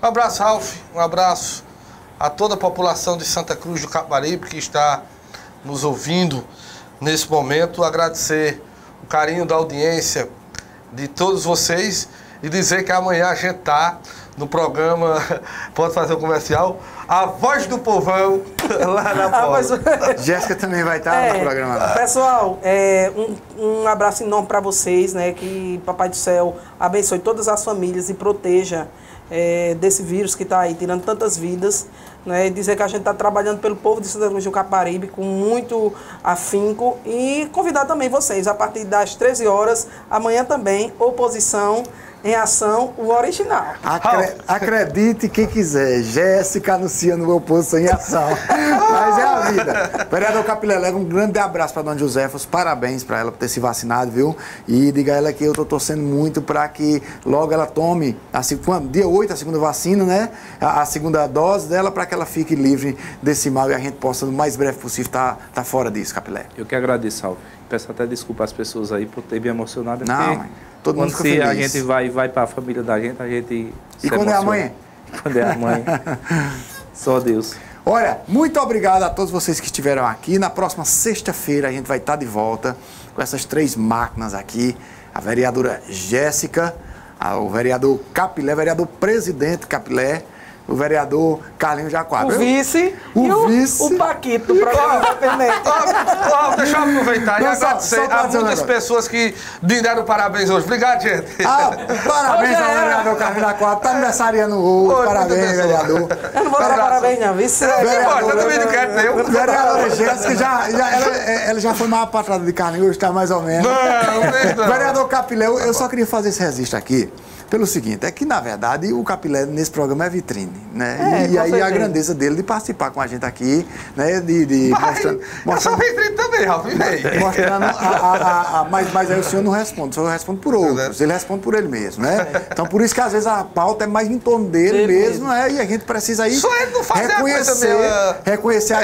Um abraço, Ralf. Um abraço a toda a população de Santa Cruz do Capibaribe que está nos ouvindo nesse momento. Agradecer o carinho da audiência de todos vocês e dizer que amanhã a gente está no programa, pode fazer um comercial, a voz do povão lá na porta. Jéssica também vai estar no programa lá. Pessoal, um abraço enorme para vocês, né? Que Papai do Céu abençoe todas as famílias e proteja desse vírus que está aí tirando tantas vidas, né? E dizer que a gente está trabalhando pelo povo de Santa Cruz do Capibaribe com muito afinco e convidar também vocês a partir das 13 horas, amanhã também, Oposição em Ação, o original. Acredite quem quiser, Jéssica anunciando Oposição em Ação. Mas é a vida. Vereador Capilé, leva um grande abraço para Dona Josefa, os parabéns para ela por ter se vacinado, viu? E diga a ela que eu estou torcendo muito para que logo ela tome, dia 8, a segunda vacina, né? A segunda dose dela, para que ela fique livre desse mal e a gente possa, no mais breve possível, tá fora disso, Capilé. Eu que agradeço, Salve. Peço até desculpa às pessoas aí por ter me emocionado. Não, todo mundo fica feliz. Quando a gente vai para a família da gente, a gente E quando emociona. É a mãe? Quando é a mãe, só Deus. Olha, muito obrigado a todos vocês que estiveram aqui. Na próxima sexta-feira a gente vai estar de volta com essas 3 máquinas aqui. A vereadora Jéssica, o vereador Capilé, vereador presidente Capilé, o vereador Carlinhos Jacoab. O vice o Paquito, do programa independente. Deixa eu aproveitar e agradecer a muitas pessoas que deram parabéns hoje. Obrigado, gente. Parabéns ao vereador Carlinhos Jacoab. Está aniversariando hoje. Parabéns, vereador. Eu não vou dar parabéns, não. Vice. Eu também não quero ter. Vereadora Jéssica, ela já foi mais patrada de Carlinhos, hoje está mais ou menos. Não. Vereador Capilé, eu só queria fazer esse registro aqui. Pelo seguinte, é que, na verdade, o Capilé nesse programa é vitrine, né? E aí a grandeza dele de participar com a gente aqui, né? Mostrando... Eu sou vitrine também, Ralf, mostrando mas aí o senhor não responde, o senhor responde por outros, ele responde por ele mesmo, né? Então, por isso que, às vezes, a pauta é mais em torno dele mesmo, né? E a gente precisa aí reconhecer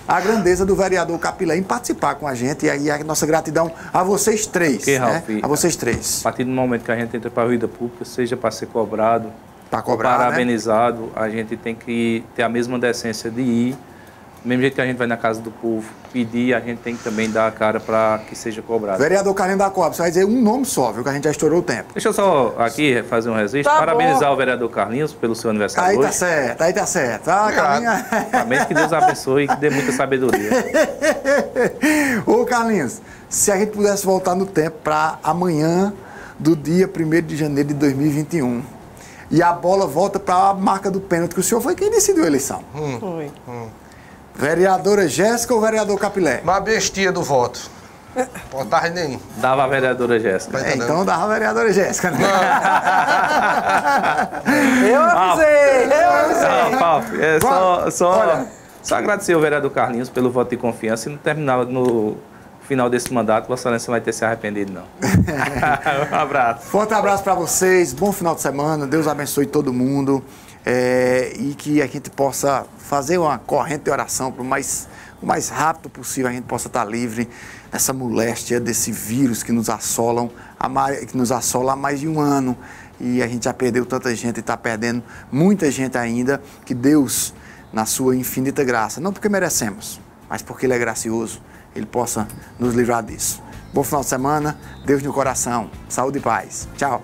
a grandeza do vereador Capilé em participar com a gente. E aí a nossa gratidão a vocês 3, né? A vocês 3. A partir do momento que a gente entra para a vida pública, seja para ser cobrado, parabenizado, né? A gente tem que ter a mesma decência de ir. Do mesmo jeito que a gente vai na casa do povo pedir, a gente tem que também dar a cara para que seja cobrado. Vereador Carlinhos Jacoab, você vai dizer um nome só, viu? Que a gente já estourou o tempo. Deixa eu só aqui fazer um registro. Parabenizar o vereador Carlinhos pelo seu aniversário aí hoje. Aí tá certo. Carlinhos... Amém, que Deus abençoe e que dê muita sabedoria. Ô, Carlinhos, se a gente pudesse voltar no tempo para amanhã, do dia 1º de janeiro de 2021. E a bola volta para a marca do pênalti, que o senhor foi quem decidiu a eleição. Foi. Vereadora Jéssica ou vereador Capilé? Uma bestia do voto. Votar nenhum. Dava a vereadora Jéssica. Então dava a vereadora Jéssica, né? Eu avisei. Só agradecer ao vereador Carlinhos pelo voto de confiança e não terminar no final desse mandato, Vossa Excelência vai ter se arrependido, não. Um abraço. Forte abraço para vocês, bom final de semana, Deus abençoe todo mundo e que a gente possa fazer uma corrente de oração para o mais rápido possível, a gente possa estar livre dessa moléstia, desse vírus que nos assola há mais de um ano. E a gente já perdeu tanta gente e está perdendo muita gente ainda, que Deus, na sua infinita graça, não porque merecemos, mas porque Ele é gracioso, Ele possa nos livrar disso. Bom final de semana, Deus no coração, saúde e paz. Tchau.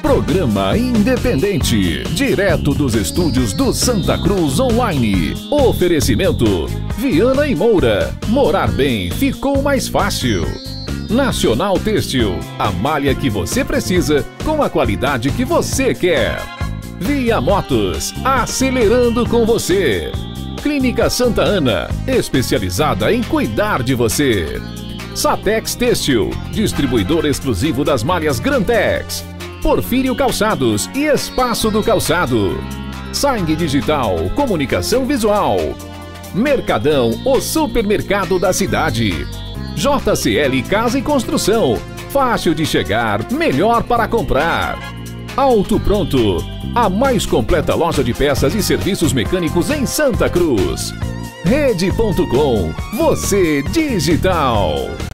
Programa Independente, direto dos estúdios do Santa Cruz Online. Oferecimento: Viana e Moura. Morar bem ficou mais fácil. Nacional Têxtil, a malha que você precisa com a qualidade que você quer. Via Motos, acelerando com você. Clínica Santa Ana, especializada em cuidar de você. Satex Têxtil, distribuidor exclusivo das malhas Grantex. Porfírio Calçados e Espaço do Calçado. Sangue Digital, comunicação visual. Mercadão, o supermercado da cidade. JCL Casa e Construção, fácil de chegar, melhor para comprar. Auto Pronto, a mais completa loja de peças e serviços mecânicos em Santa Cruz. Rede.com, você digital.